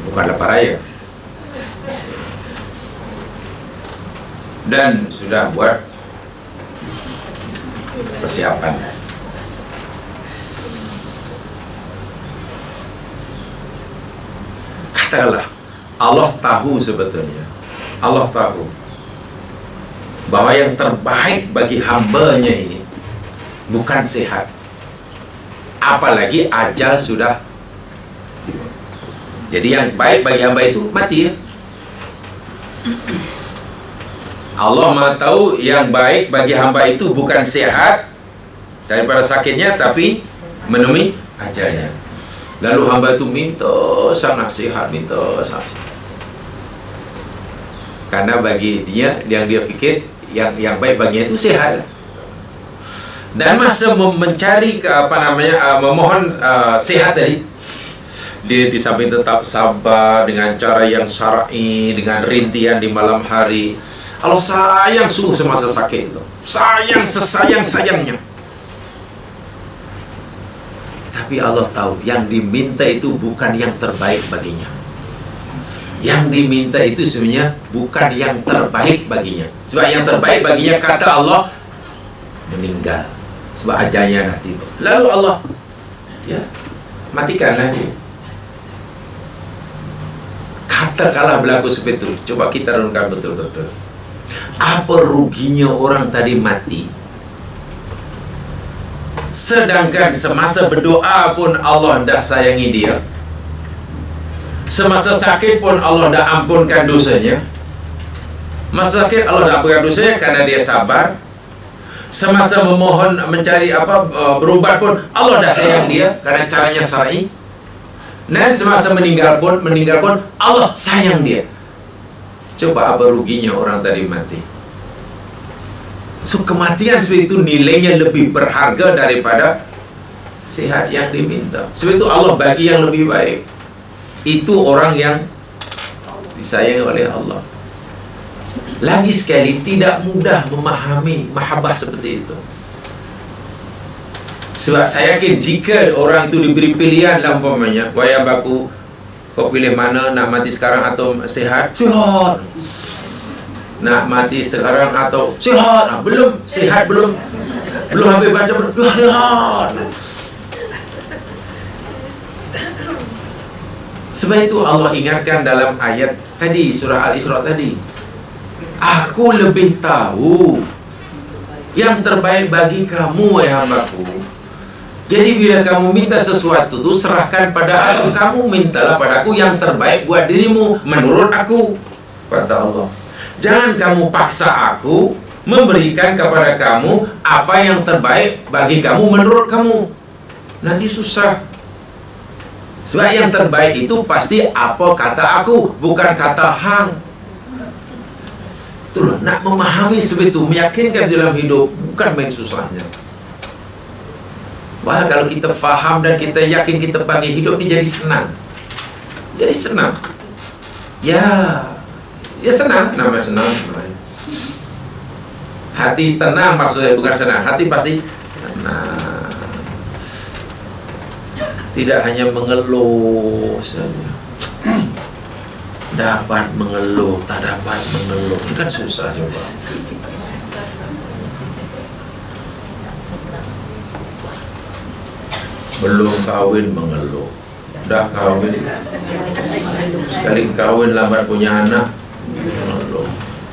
bukan lepas raya, dan sudah buat persiapan. Katakanlah Allah tahu, sebetulnya Allah tahu bahwa yang terbaik bagi hambanya ini bukan sehat, apalagi ajal sudah. Jadi yang baik bagi hamba itu mati ya. Allah Maha tahu yang baik bagi hamba itu bukan sehat daripada sakitnya, tapi menemui ajalnya. Lalu hamba itu minta sangat sehat, minta sangat sehat, karena bagi dia, yang dia fikir yang baik baginya itu sehat. Dan masa mencari memohon sehat tadi, dia di samping tetap sabar dengan cara yang syar'i, dengan rintihan di malam hari. Allah sayang sungguh semasa sakit itu, sayang sesayang-sayangnya. Tapi Allah tahu yang diminta itu bukan yang terbaik baginya. Yang diminta itu sebenarnya bukan yang terbaik baginya. Sebab yang terbaik baginya, kata Allah, meninggal. Sebab ajalnya dah tiba. Lalu Allah matikanlah dia. Katakanlah berlaku seperti itu, coba kita renungkan betul-betul. Apa ruginya orang tadi mati, sedangkan semasa berdoa pun Allah dah sayangi dia, semasa sakit pun Allah dah ampunkan dosanya. Masa sakit Allah dah ampunkan dosanya karena dia sabar. Semasa memohon mencari berubat pun Allah dah sayang dia karena caranya syar'i. Dan semasa meninggal pun Allah sayang dia. Coba apa ruginya orang tadi mati? So kematian seperti itu nilainya lebih berharga daripada sehat yang diminta. Sebab itu Allah bagi yang lebih baik. Itu orang yang disayangi oleh Allah. Lagi sekali, tidak mudah memahami mahabbah seperti itu. Sebab saya yakin jika orang itu diberi pilihan dalam umpamanya, wayang baku, kau pilih mana, nak mati sekarang atau sehat? Sehat. Nak mati sekarang atau sehat? Belum sehat, belum habis baca sehat. Sebab itu Allah ingatkan dalam ayat tadi, surah Al-Isra tadi, Aku lebih tahu yang terbaik bagi kamu, wahai hambaku. Jadi bila kamu minta sesuatu tu, serahkan pada aku. Kamu mintalah padaku yang terbaik buat dirimu menurut aku, kata Allah. Jangan kamu paksa aku memberikan kepada kamu apa yang terbaik bagi kamu menurut kamu. Nanti susah. Sebab yang terbaik itu pasti apa kata aku, bukan kata hang. Itulah, nak memahami sebetul, meyakinkan dalam hidup bukan main susahnya. Wah, kalau kita faham dan kita yakin, kita bagi hidup ni jadi senang. Jadi senang. Ya senang, nama senang sebenarnya. Hati tenang maksudnya, bukan senang. Hati pasti tenang. Tidak hanya mengeluh saja. Dapat mengeluh, tak dapat mengeluh, itu kan susah coba. Belum kahwin mengeluh, dah kahwin, sekali kahwin lambat punya anak mengeluh.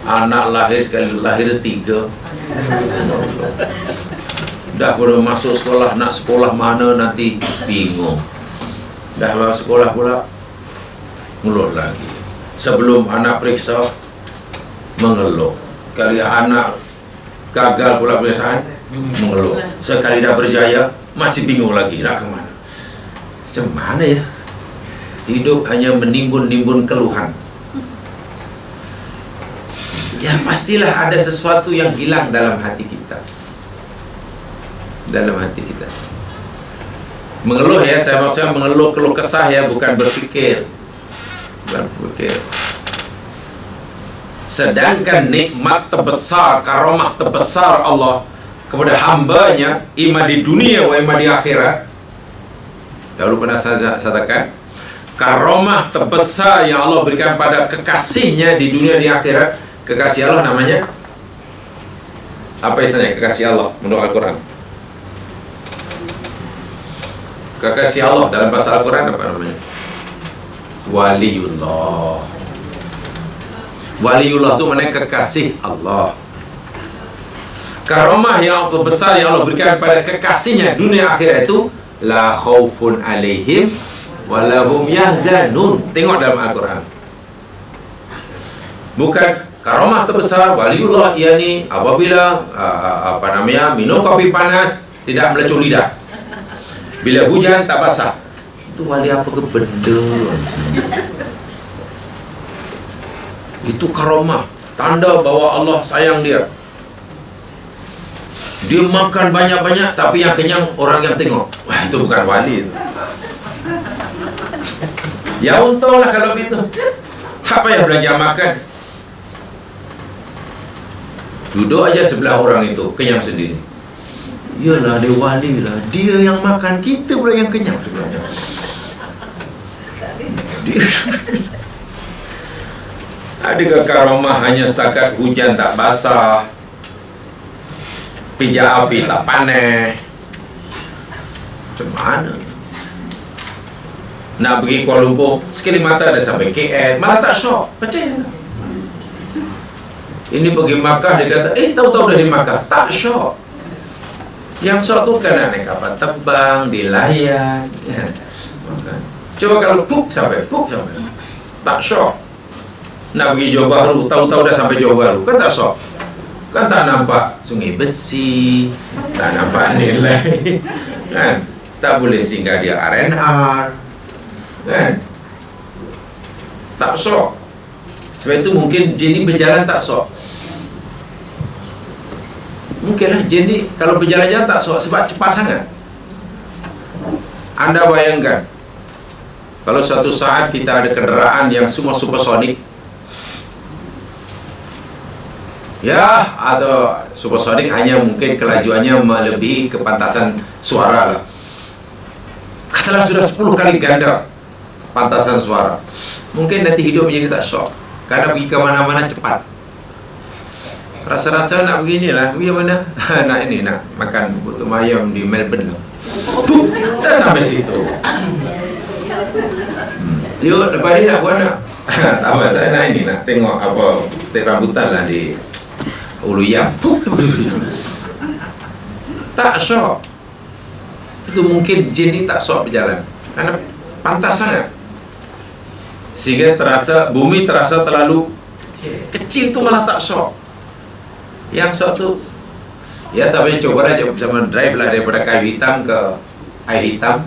Anak lahir sekali lahir 3 mengeluh. Dah baru masuk sekolah, nak sekolah mana nanti bingung. Dah masuk sekolah pula mengeluh lagi. Sebelum anak periksa mengeluh. Kali anak gagal pula pemeriksaan mengeluh. Sekali dah berjaya masih bingung lagi nak ke mana. Macam mana ya? Hidup hanya menimbun-nimbun keluhan. Ya pastilah ada sesuatu yang hilang dalam hati kita. Dalam hati kita. Mengeluh ya, saya maksudnya mengeluh, keluh kesah ya, bukan berfikir. Sedangkan nikmat terbesar, karamah terbesar Allah kepada hambanya, iman di dunia wa iman di akhirat. Dahulu pernah saya katakan, karamah terbesar yang Allah berikan pada kekasihnya di dunia di akhirat. Kekasih Allah namanya apa istilahnya kekasih Allah menurut Al-Quran? Kekasih Allah dalam bahasa Al-Quran apa namanya? Waliullah. Waliullah itu maknanya kekasih Allah. Karamah yang besar yang Allah berikan pada kekasihnya dunia akhirat itu, la khaufun alaihim walahum yahzanun. Tengok dalam Al-Quran. Bukan karamah terbesar waliullah, yakni apabila minum kopi panas tidak melecur lidah, bila hujan tak basah. Itu wali apa ke benda? Itu karamah, tanda bahawa Allah sayang dia. Dia makan banyak-banyak tapi yang kenyang orang yang tengok. Wah, itu bukan wali itu. Ya untunglah kalau begitu. Tak payah belajar makan. Duduk aja sebelah orang itu, kenyang sendiri. Yalah, dia wali lah. Dia yang makan, kita pula yang kenyang sebenarnya. Adakah karamah hanya setakat hujan tak basah, pijak api tak panas? Macam mana? Nak pergi Kuala Lumpur, sekali mata dah sampai KL, malah tak syok. Macam ini pergi Makkah, dia kata, tahu-tahu dah di Makkah, tak syok. Yang syok tu kan nak naik kapal terbang, dilayan, kan? Coba kalau puk sampai, tak syok. Nak pergi Johor Bahru, tahu-tahu dah sampai Johor Bahru, kan tak syok. Kan tak nampak sungai besi, tak nampak nilai, kan? Tak boleh singgah dia R&R, kan? Tak syok. Sebab itu mungkin jin ni berjalan tak syok. Mungkinlah jin ni kalau berjalan-jalan tak syok sebab cepat sangat. Anda bayangkan, kalau suatu saat kita ada kenderaan yang semua supersonik, ya, atau supersonik hanya mungkin kelajuannya melebihi kepantasan suara lah. Katalah sudah 10 kali ganda kepantasan suara, mungkin nanti hidup menjadi tak syok. Karena pergi ke mana-mana cepat. Rasa-rasa nak beginilah, pergi mana? nak makan putu ayam di Melbourne. Tuh, dah sampai situ. Tengok, lepas ni nak buat nak. Tak apa, saya nak tengok apa, petik rambutan lah di Ulu Yam. Tak syok. Itu mungkin jin ni tak syok berjalan karena pantas sangat, sehingga terasa bumi terasa terlalu kecil, tu malah tak syok. Yang syok tu ya, tapi coba aja sama drive lah daripada kayu hitam ke air hitam.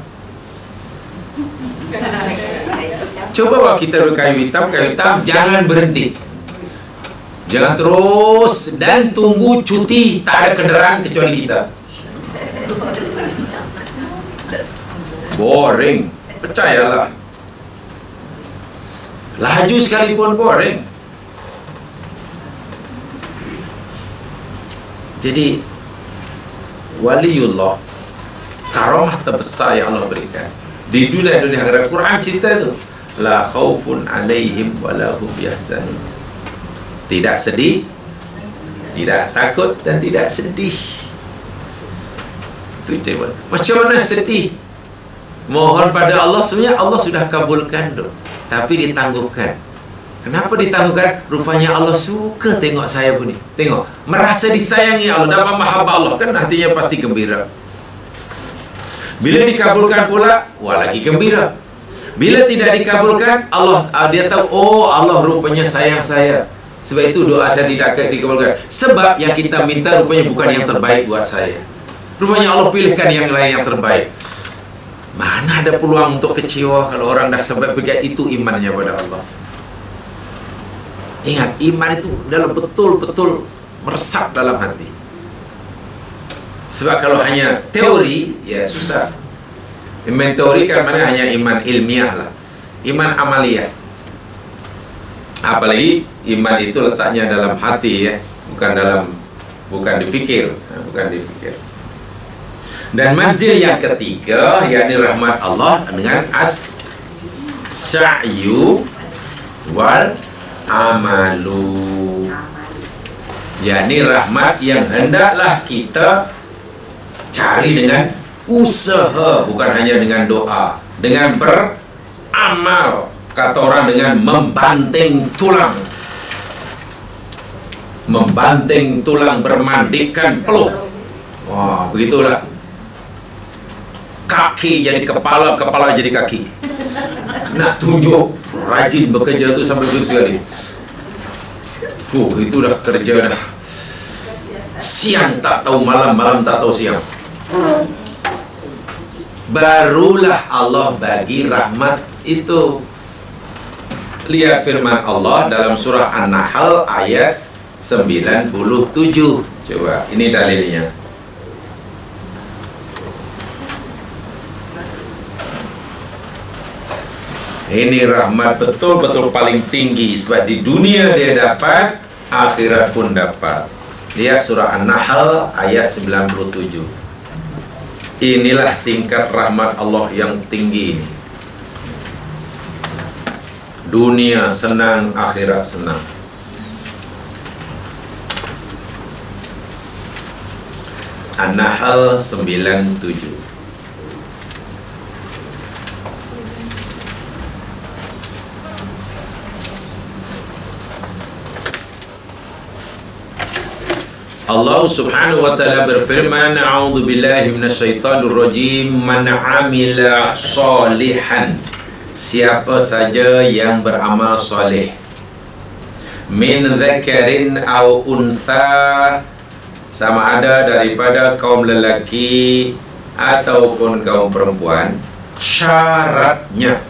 Coba kalau kita dari kayu hitam, jangan berhenti. Jangan terus dan tunggu cuti, tak ada kenderaan kecuali kita. Boring. Percayalah. Laju sekalipun boring. Jadi waliullah, karamah terbesar yang Allah berikan di dunia akhirat. Quran cerita itu, la khaufun alaihim wala hum yahzanun. Tidak sedih, tidak takut dan tidak sedih. Itu coba. Macam mana sedih? Mohon pada Allah, sebenarnya Allah sudah kabulkan tu, tapi ditangguhkan. Kenapa ditangguhkan? Rupanya Allah suka tengok saya pun ni. Tengok, merasa disayangi Allah, dapat mahabbah Allah, kan hatinya pasti gembira. Bila dikabulkan pula, wah lagi gembira. Bila tidak dikabulkan, Allah dia tahu, oh Allah rupanya sayang saya. Sebab itu doa saya tidak dikabulkan. Sebab yang kita minta rupanya bukan yang terbaik buat saya. Rupanya Allah pilihkan yang lain yang terbaik. Mana ada peluang untuk kecewa kalau orang dah sampai begitu. Itu imannya pada Allah. Ingat, iman itu dalam betul-betul meresap dalam hati. Sebab kalau hanya teori, ya susah. Iman teori kan mana hanya iman ilmiah lah, iman amaliyah. Apalagi iman itu letaknya dalam hati, ya, bukan difikir, bukan difikir. Dan manzil yang ketiga, yakni rahmat Allah dengan as-sa'yu wal amalu, yakni rahmat yang hendaklah kita cari dengan usaha, bukan hanya dengan doa, dengan beramal. Kata orang dengan membanting tulang, bermandikan peluh. Wah, begitulah. Kaki jadi kepala, kepala jadi kaki. Nak tunjuk rajin bekerja tu sampai begitu sekali. Itu dah kerja dah. Siang tak tahu malam, malam tak tahu siang. Barulah Allah bagi rahmat itu. Lihat firman Allah dalam surah An-Nahl ayat 97. Coba, ini dalilnya. Ini rahmat betul-betul paling tinggi. Sebab di dunia dia dapat, akhirat pun dapat. Lihat surah An-Nahl ayat 97. Inilah tingkat rahmat Allah yang tinggi ini. Dunia senang, akhirat senang. An-Nahl 97. Allah Subhanahu wa ta'ala berfirman, a'udzu billahi minasyaitonir rajim, man 'amila sholihan, siapa saja yang beramal soleh, min dzakarin aw untha, sama ada daripada kaum lelaki ataupun kaum perempuan. Syaratnya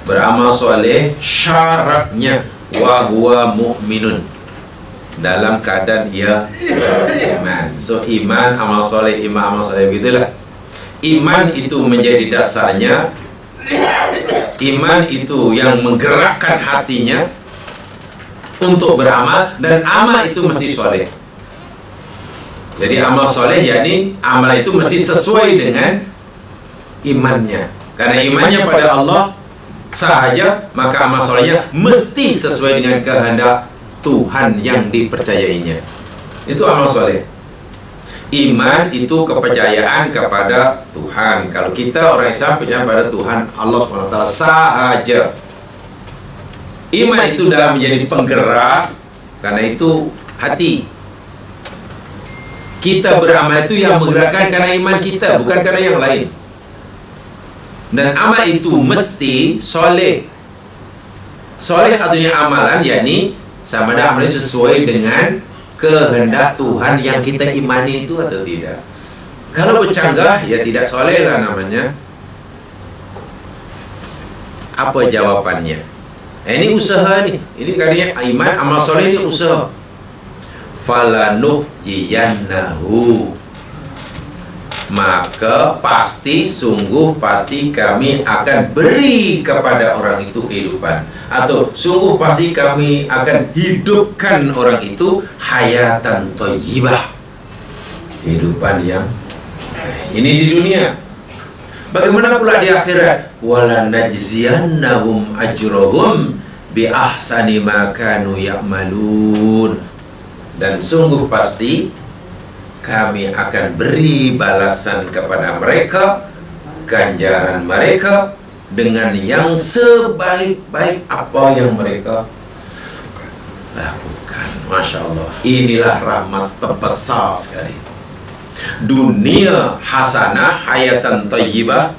beramal soleh, syaratnya wa huwa mu'minun, dalam keadaan ia beriman. So iman, amal soleh, iman, amal soleh, begitulah. Iman itu menjadi dasarnya. Iman itu yang menggerakkan hatinya untuk beramal, dan amal itu mesti soleh. Jadi amal soleh, yakni amal itu mesti sesuai dengan imannya. Karena imannya pada Allah sahaja, maka amal solehnya mesti sesuai dengan kehendak Tuhan yang dipercayainya. Itu amal soleh. Iman itu kepercayaan kepada Tuhan. Kalau kita orang Islam percaya pada Tuhan Allah SWT sahaja. Iman itu dalam menjadi penggerak, karena itu hati. Kita beramal itu yang menggerakkan karena iman kita, bukan karena yang lain. Dan amal itu mesti soleh. Soleh artinya amalan, yakni sama ada amalan sesuai dengan kehendak Tuhan yang kita imani itu atau tidak. Kalau bercanggah, ya tidak soleh lah namanya. Apa jawabannya? Ini usaha ni. Ini katanya iman, amal soleh ni usaha. Falanuhyiyannahu, maka pasti, sungguh pasti kami akan beri kepada orang itu kehidupan, atau sungguh pasti kami akan hidupkan orang itu hayatan thayyibah, kehidupan yang ini di dunia. Bagaimana pula di akhirat? Wala najziyannahum ajrahum bi ahsani ma kanu ya'malun. Dan sungguh pasti kami akan beri balasan kepada mereka, ganjaran mereka dengan yang sebaik-baik apa yang mereka lakukan. Masya Allah, inilah rahmat terbesar sekali. Dunia hasanah, hayatan thayyibah,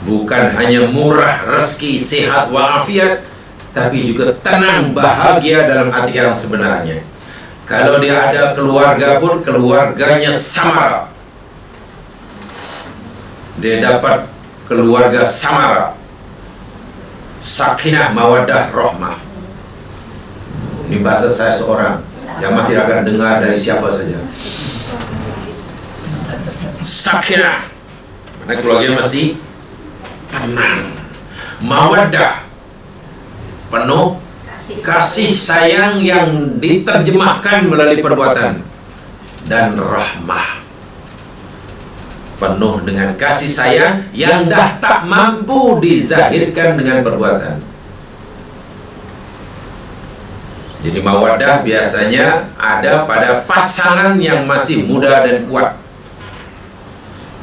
bukan hanya murah rezeki, sehat walafiat, tapi juga tenang, bahagia dalam arti yang sebenarnya. Kalau dia ada keluarga pun, keluarganya samara. Dia dapat keluarga samara, sakinah, mawaddah, rahmah. Ini bahasa saya seorang yang tidak akan dengar dari siapa saja. Sakinah, karena keluarga mesti tenang. Mawaddah, penuh kasih sayang yang diterjemahkan melalui perbuatan. Dan rahmah, penuh dengan kasih sayang yang dah tak mampu dizahirkan dengan perbuatan. Jadi mawaddah biasanya ada pada pasangan yang masih muda dan kuat.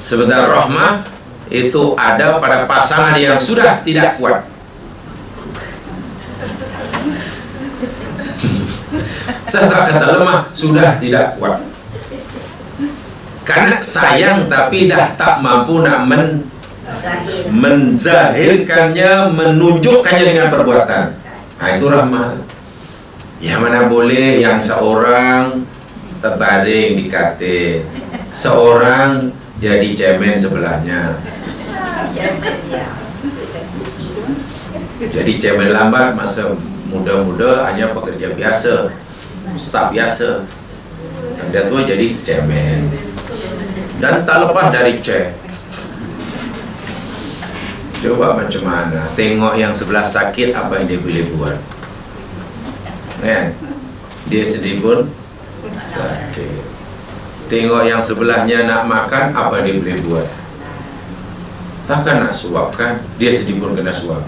Sementara rahmah itu ada pada pasangan yang sudah tidak kuat. Saya tak kata lemah, sudah tidak kuat. Karena sayang tapi dah tak mampu nak menzahirkannya, menunjukkannya dengan perbuatan. Nah, itu rahmah. Ya mana boleh yang seorang terbaring di katil, seorang jadi cemen sebelahnya. Jadi cemen lambat, masa muda-muda hanya pekerja biasa, staf biasa. Dan dia tua jadi cemen. Dan tak lepas dari cek. Coba macam mana, tengok yang sebelah sakit, apa yang dia boleh buat. Kan? Dia sendiri pun sakit. Tengok yang sebelahnya nak makan, apa dia boleh buat? Takkan nak suap kan? Dia sendiri pun kena suap.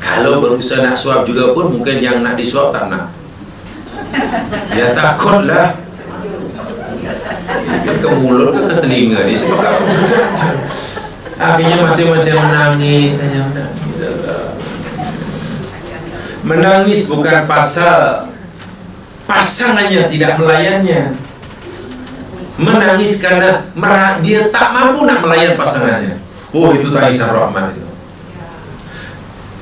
Kalau berusaha nak suap juga pun, mungkin yang nak disuap tak nak. Dia takutlah. Dia ke mulut ke telinga dia sebab apa? Akhirnya masing-masing menangis, hanya menangis. Menangis bukan pasal pasangannya tidak melayannya. Menangis karena dia tak mampu nak melayan pasangannya. Oh, itu tangisan rahmat itu.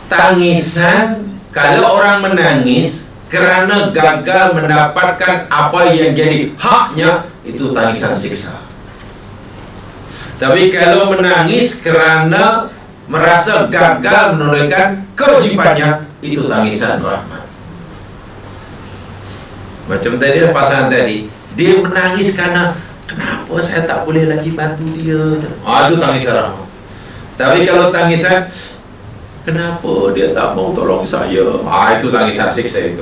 Tangisan, kalau orang menangis kerana gagal mendapatkan apa yang jadi haknya, itu tangisan siksa. Tapi kalau menangis kerana merasa gagal menunaikan kewajibannya, itu tangisan rahmat. Macam tadi lah pasangan tadi, dia menangis karena kenapa saya tak boleh lagi bantu dia. Itu tangisan rahmat. Tapi kalau tangisan kenapa dia tak mau tolong saya, itu tangisan siksa itu.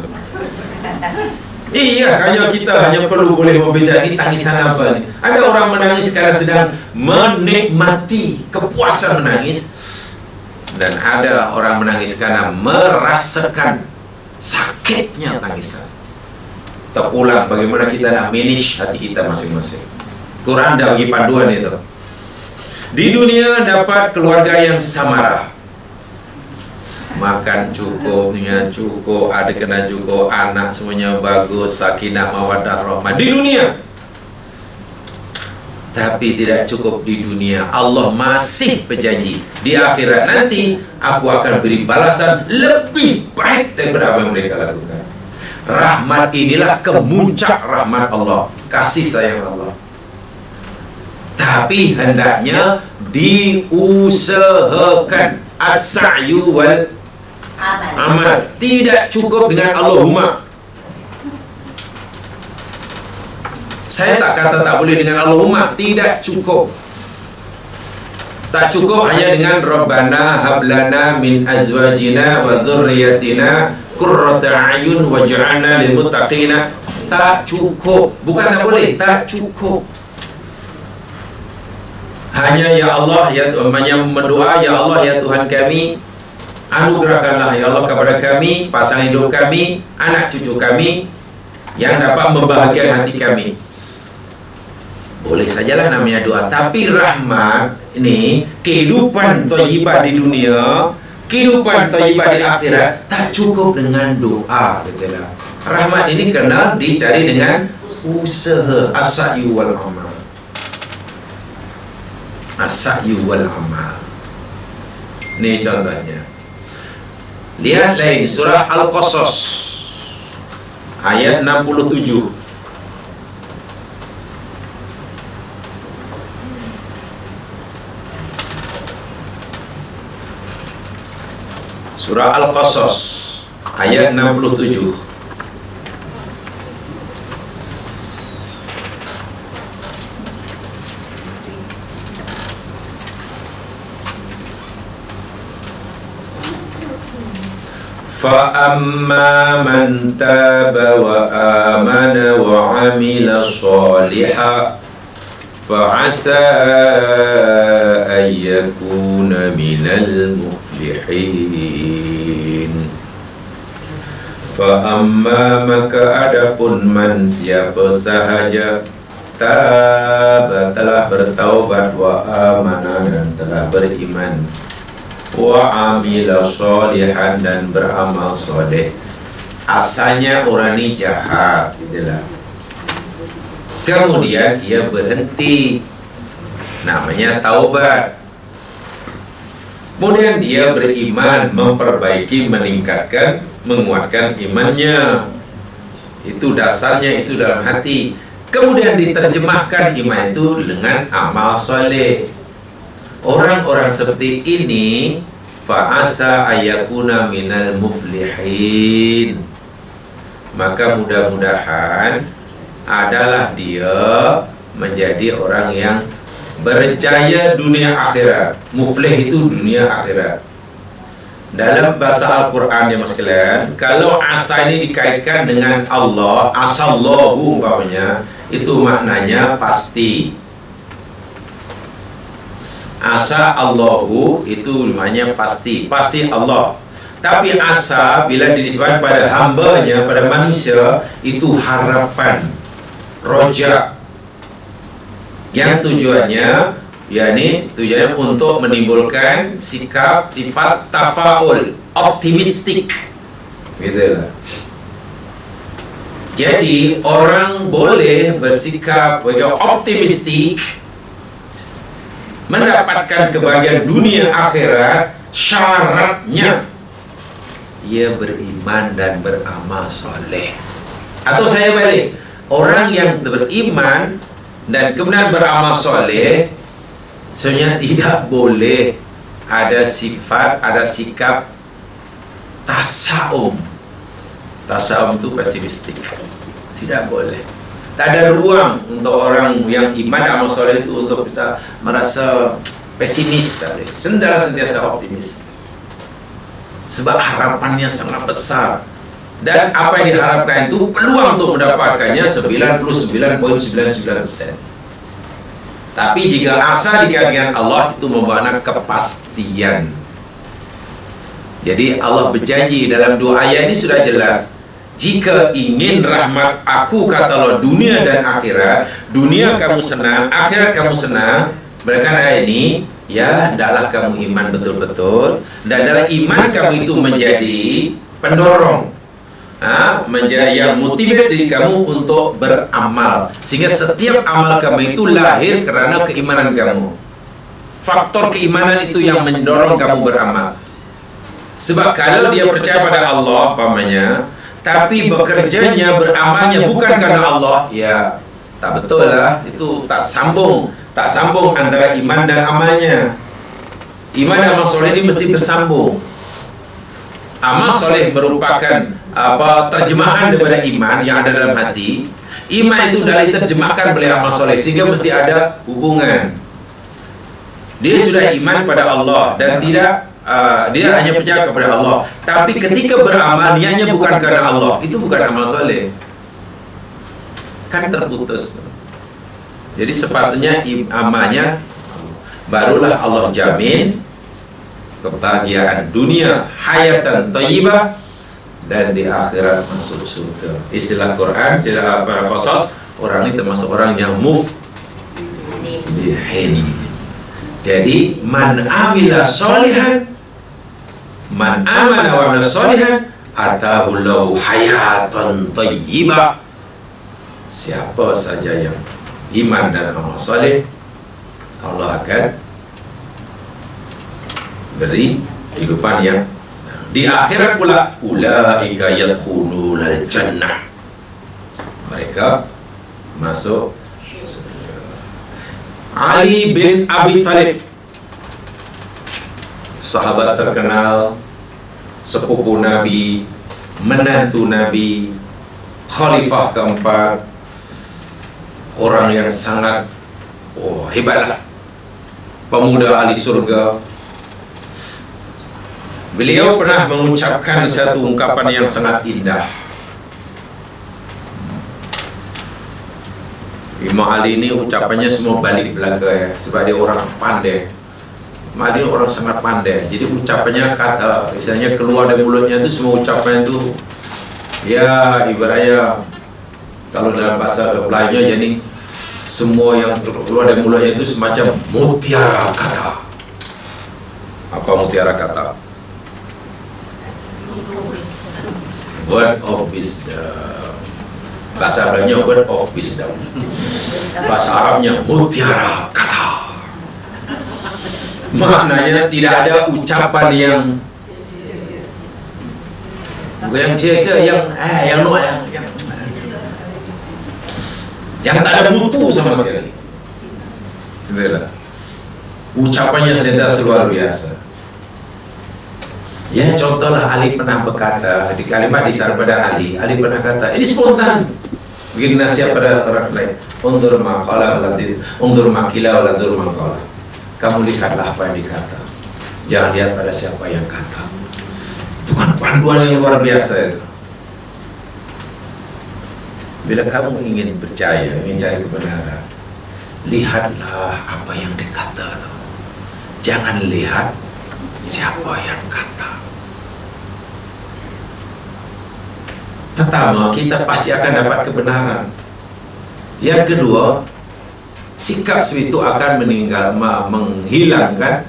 Iya, kalau kita hanya perlu boleh membeza ini tangisan apa ni. Ada orang menangis karena sedang menikmati kepuasan menangis, dan ada orang menangis karena merasakan sakitnya tangisan. Terpulang bagaimana kita nak manage hati kita masing-masing. Quran dah bagi panduan itu. Di dunia dapat keluarga yang samara, makan cukup, dengan cukup, ada kena cukup, anak semuanya bagus, sakinah mawaddah rahmah di dunia. Tapi tidak cukup di dunia. Allah masih berjanji di akhirat nanti aku akan beri balasan lebih baik daripada apa yang mereka lakukan. Rahmat inilah kemuncak rahmat Allah, kasih sayang Allah. Tapi hendaknya diusahakan. As-sa'yu wal amal. Tidak cukup dengan Allahumma. Saya tak kata tak boleh dengan Allahumma. Tidak cukup. Tak cukup hanya dengan Rabbana hablana min azwajina wa dhurriyyatina qurrata a'yun waj'alna lil muttaqina. Tak cukup. Bukan tak boleh, tak cukup. Hanya ya Allah, ya Tuhan, hanya berdoa, ya Allah, ya Tuhan kami, anugerahkanlah ya Allah kepada kami pasangan hidup kami, anak cucu kami yang dapat membahagiakan hati kami. Boleh sajalah namanya doa. Tapi rahmat ini, kehidupan thayyibah di dunia, kehidupan thayyibah di akhirat, tak cukup dengan doa, katalah. Rahmat ini kena dicari dengan usaha. As-sa'yu wal amal. As-sa'yu wal amal. Ini contohnya. Lihat lain surah Al-Qasas ayat 67. Surah Al-Qasas ayat 67. فَأَمَّا مَنْ تَابَ وَآمَنَ وَعَمِلَ صَالِحًا فَعَسَىٰ أَن يَكُونَ مِنَ الْمُفْلِحِينَ. فَأَمَّا maka adapun man siapa sahaja taba telah bertaubat wa amana dan telah beriman wa amila sholihan dan beramal soleh. Asalnya orang ini jahat, gitulah. Kemudian ia berhenti, namanya taubat. Kemudian dia beriman, memperbaiki, meningkatkan, menguatkan imannya. Itu dasarnya, itu dalam hati. Kemudian diterjemahkan iman itu dengan amal soleh. Orang-orang seperti ini fa'asa ayakuna minal muflihin, maka mudah-mudahan adalah dia menjadi orang yang berjaya dunia akhirat. Muflih itu dunia akhirat. Dalam bahasa Al-Quran ya mas sekalian, kalau asa ini dikaitkan dengan Allah, asallahu umpamanya, itu maknanya pasti. Asa Allahu itu namanya pasti, pasti Allah. Tapi asa bila disebut pada hambanya, pada manusia, itu harapan, roja, yang tujuannya, yakni tujuannya untuk menimbulkan sikap sifat tafaul, optimistik, gitulah. Jadi orang boleh bersikap optimistik, mendapatkan kebahagiaan dunia akhirat, syaratnya ia beriman dan beramal soleh. Atau saya balik, orang yang beriman dan kemudian beramal soleh, sebenarnya tidak boleh ada sifat, ada sikap tasawum. Tasawum itu pesimistik, tidak boleh. Tak ada ruang untuk orang yang iman dan amal soleh itu untuk bisa merasa pesimis. Sentiasa optimis. Sebab harapannya sangat besar. Dan apa yang diharapkan itu peluang untuk mendapatkannya 99.99%. Tapi jika asa dikaitkan Allah, itu membawa kepastian. Jadi Allah berjanji dalam dua ayat ini sudah jelas. Jika ingin rahmat aku, kata Allah, dunia dan akhirat, dunia kamu senang, akhirat kamu senang, berkata ayat ini, ya hendaklah kamu iman betul-betul, dan dalam iman kamu itu menjadi pendorong, menjadi yang motivate diri kamu untuk beramal, sehingga setiap amal kamu itu lahir kerana keimanan kamu. Faktor keimanan itu yang mendorong kamu beramal. Sebab kalau dia percaya pada Allah, pamannya, tapi bekerjanya, beramalnya bukan karena Allah, ya tak betul lah, itu tak sambung. Tak sambung antara iman dan amalnya. Iman dan amal soleh ini mesti bersambung. Amal soleh merupakan terjemahan daripada iman yang ada dalam hati. Iman itu dari terjemahkan oleh amal soleh, sehingga mesti ada hubungan. Dia sudah iman kepada Allah dan tidak dia hanya percaya kepada Allah. Tapi ketika beramal niatnya bukan kerana Allah, itu bukan amal soleh. Kan terputus. Jadi sepatutnya amalnya barulah Allah jamin kebahagiaan dunia, hayatan thayyibah, dan di akhirat masuk surga. Istilah Quran, para khusus, orang ini termasuk orang yang muflihin. Jadi man amila solihan, man amana wa amila solihan, atahu lahu hayatan thayyibah. Siapa saja yang iman dan amal soleh, Allah akan beri kehidupan yang di akhirat pula. Ulaika yadkhulunal jannah, mereka masuk surga. Ali bin Abi Thalib, sahabat terkenal, sepupu Nabi, menantu Nabi, khalifah keempat, orang yang sangat hebatlah, pemuda ahli surga. Beliau pernah mengucapkan satu ungkapan yang sangat indah. Imam Ali ini ucapannya semua balik belaka ya, sebab dia orang pandai. Imam Ali orang sangat pandai. Jadi ucapannya, kata misalnya keluar dari mulutnya itu semua ucapan itu ya ibaratnya kalau dalam bahasa Melayu jadi semua yang keluar dari mulutnya itu semacam mutiara kata. Apa mutiara kata? Word of wisdom. Bahasa Arabnya word of wisdom. Bahasa Arabnya mutiara kata. Maknanya tidak ada ucapan yang biasa, yang tak ada mutu sama sekali. Itulah. Ucapannya sentiasa luar biasa. Ya, contohlah Ali pernah berkata di kalimat disar pada Ali pernah kata, ini spontan. Begini nasihat pada orang lain. Undur ma qala undur ma qila wa undur ma qala. Kamu lihatlah apa yang dikata. Jangan lihat pada siapa yang kata. Itu kan panduan yang luar biasa itu. Bila kamu ingin percaya, ingin cari kebenaran, lihatlah apa yang dikata itu. Jangan lihat siapa yang kata. Pertama, kita pasti akan dapat kebenaran. Yang kedua, sikap itu akan menghilangkan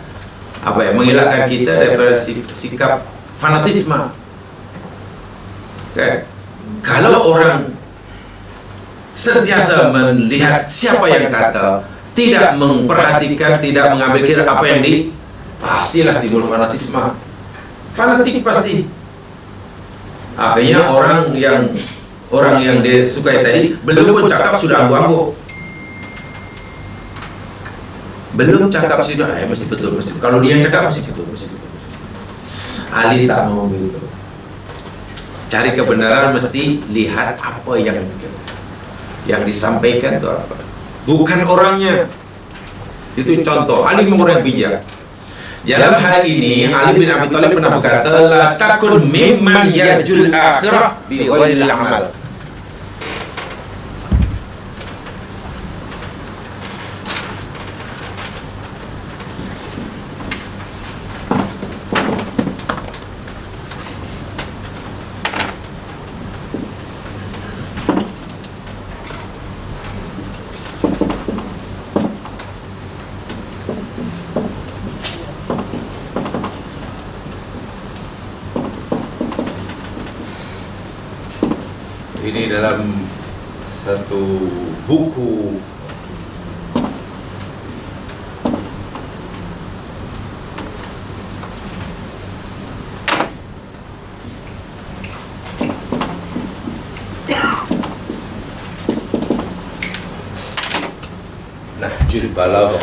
menghilangkan kita daripada sikap fanatisme. Okay? Kalau orang sentiasa melihat siapa yang kata, tidak memperhatikan, tidak mengambil kira apa yang pastilah timbul fanatisme. Fanatik pasti. Akhirnya orang yang dia sukai tadi belum pun cakap sudah angguk-angguk. Belum cakap sudah mesti betul. Kalau dia yang cakap mesti betul. Ali tak mau begitu. Cari kebenaran mesti lihat apa yang disampaikan itu apa. Bukan orangnya. Itu contoh. Ali memang orang bijak. Dalam hal ini Ali bin Abi Thalib pernah berkata, la takun mimman yarjul akhirah bi ghairil amal. Ini dalam satu buku Nahjul Balaghah.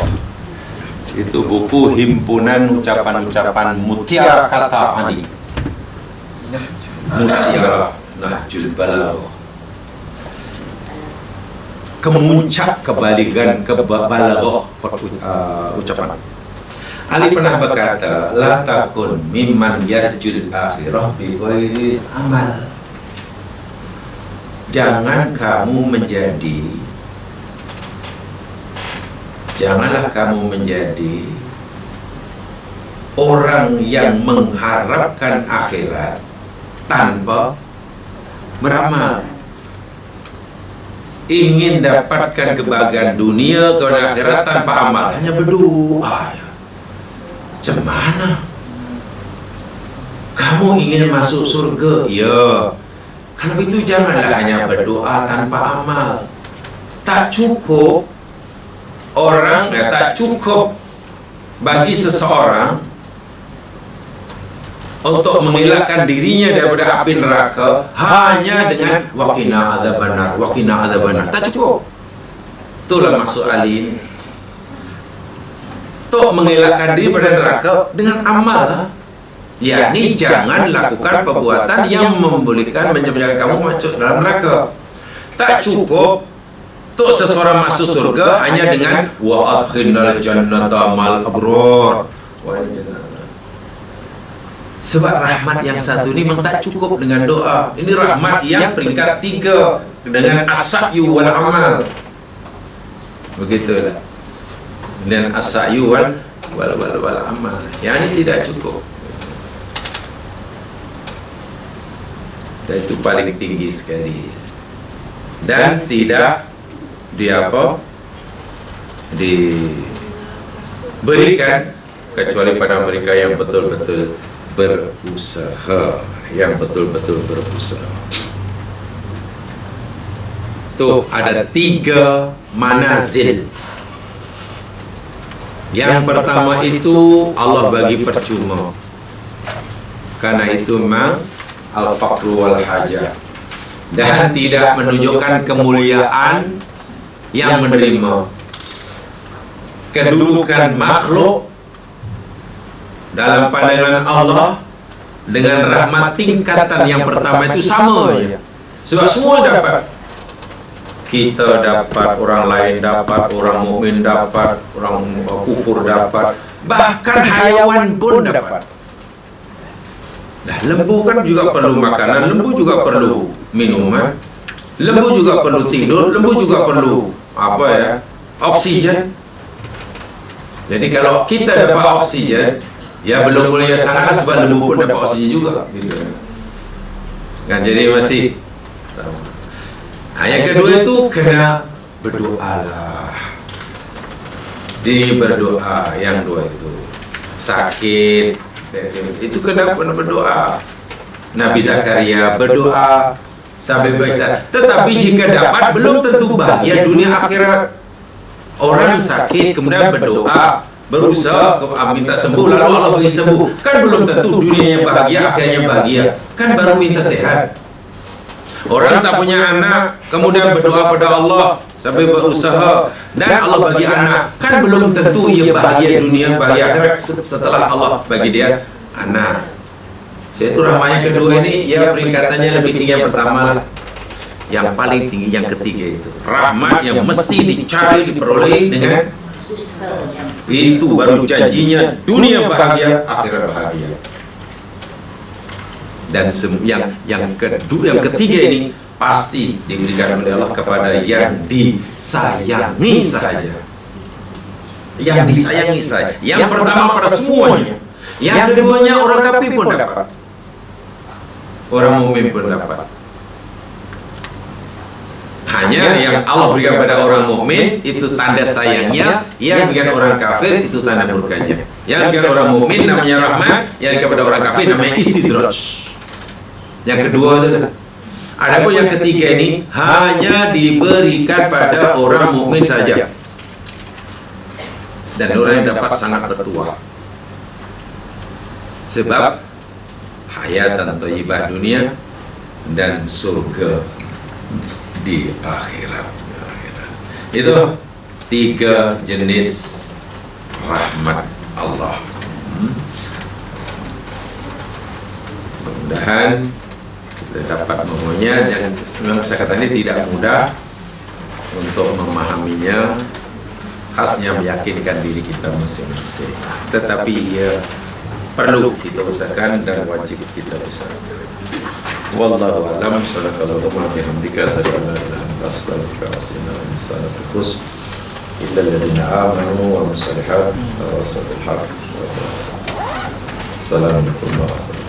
Itu buku himpunan ucapan-ucapan mutiara kata Ali. Mutiara Nahjul Balaghah. Kemuncak kebaligan kebalaghah ucapan. Ali pernah berkata, la takun mimman yarjul akhirah bi ghairi amal. Janganlah kamu menjadi orang yang mengharapkan akhirat tanpa beramal. Ingin dapatkan kebahagiaan dunia ke akhirat tanpa amal, hanya berdoa. Macam mana? Kamu ingin masuk surga? Ya. Kalau itu janganlah hanya berdoa tanpa amal. Tak cukup tak cukup bagi seseorang untuk mengelakkan dirinya daripada api neraka hanya dengan waqina adzabannar. Tak cukup. Itulah maksud Ali. Untuk mengelakkan diri pada neraka dengan amal, yakni jangan lakukan perbuatan yang membolehkan menyebabkan kamu masuk dalam neraka. Tak cukup untuk seseorang masuk surga hanya dengan wa adkhilnal jannata mal abrar. Sebab rahmat yang satu ini memang tak cukup dengan doa. Ini rahmat yang peringkat 3 dengan as-sa'yu wal amal. Begitulah. Dan as-sa'yu wal amal. Yang ini tidak cukup. Dan itu paling tinggi sekali. Dan tidak diberikan kecuali pada mereka yang betul-betul berusaha, Tuh ada 3 manazil. Yang pertama itu Allah bagi percuma. Karena itu memang al-faqru wal hajah, dan tidak menunjukkan kemuliaan yang menerima. Kedudukan makhluk dalam pandangan Allah dengan rahmat tingkatan yang pertama itu sama ya. Sebab semua dapat. Kita dapat, orang lain dapat, orang mukmin dapat, orang kufur dapat, bahkan hayawan pun dapat. Nah, lembu kan juga perlu makanan, lembu juga perlu minuman, lembu juga perlu tidur, lembu juga perlu oksigen. Jadi kalau kita dapat oksigen, ya belum mulia sangat sebab lembu pun dapat oksigen juga, gitu kan. Jadi masih sama. Yang kedua itu kena berdoalah. Berdoa yang dua itu sakit itu kena berdoa. Nabi Zakaria berdoa sampai baca. Tetapi jika dapat belum tentu bahagia dunia akhirat. Orang sakit kemudian berdoa, berusaha minta sembuh, lalu Allah bagi sembuh, kan belum tentu dunianya bahagia, akhirnya bahagia. Kan baru minta sehat. Orang tak punya anak kemudian berdoa pada Allah sampai berusaha dan Allah bagi anak, kan belum tentu ia bahagia dunia, bahagia akhirat setelah Allah bagi dia anak. Yaitu rahmat yang kedua ini, ya peringkatannya lebih tinggi yang pertama. Yang paling tinggi yang ketiga itu rahmat yang mesti dicari, diperoleh dengan itu, baru janjinya dunia bahagia, akhirat bahagia. Dan yang ketiga ini pasti diberikan oleh Allah kepada yang disayangi saja. Yang disayangi saja. Yang pertama pada semuanya. Yang keduanya orang kafir pun dapat. Orang mukmin pun dapat. Hanya yang Allah berikan pada orang mukmin itu tanda sayangnya, yang berikan orang kafir itu tanda murkanya. Yang berikan orang mukmin namanya rahmat, yang kepada orang kafir namanya istidraj. Yang kedua itu. Adapun yang ketiga ini hanya diberikan pada orang mukmin saja. Dan orang yang dapat sangat bertuah. Sebab hayatan thayyibah dunia dan surga di akhirat. Itu tiga jenis rahmat Allah. Mudah-mudahan kita dapat memahaminya, dan memang saya kata ini tidak mudah untuk memahaminya, khasnya meyakinkan diri kita masing-masing, tetapi ia perlu kita usahakan dan wajib kita usahakan. Wallahu a'lam. Sallallahu alaihi wa sallam. إلا الذين آمنوا وعملوا الصالحات وتواصوا بالحق وتواصوا بالصبر. السلام عليكم ورحمة الله.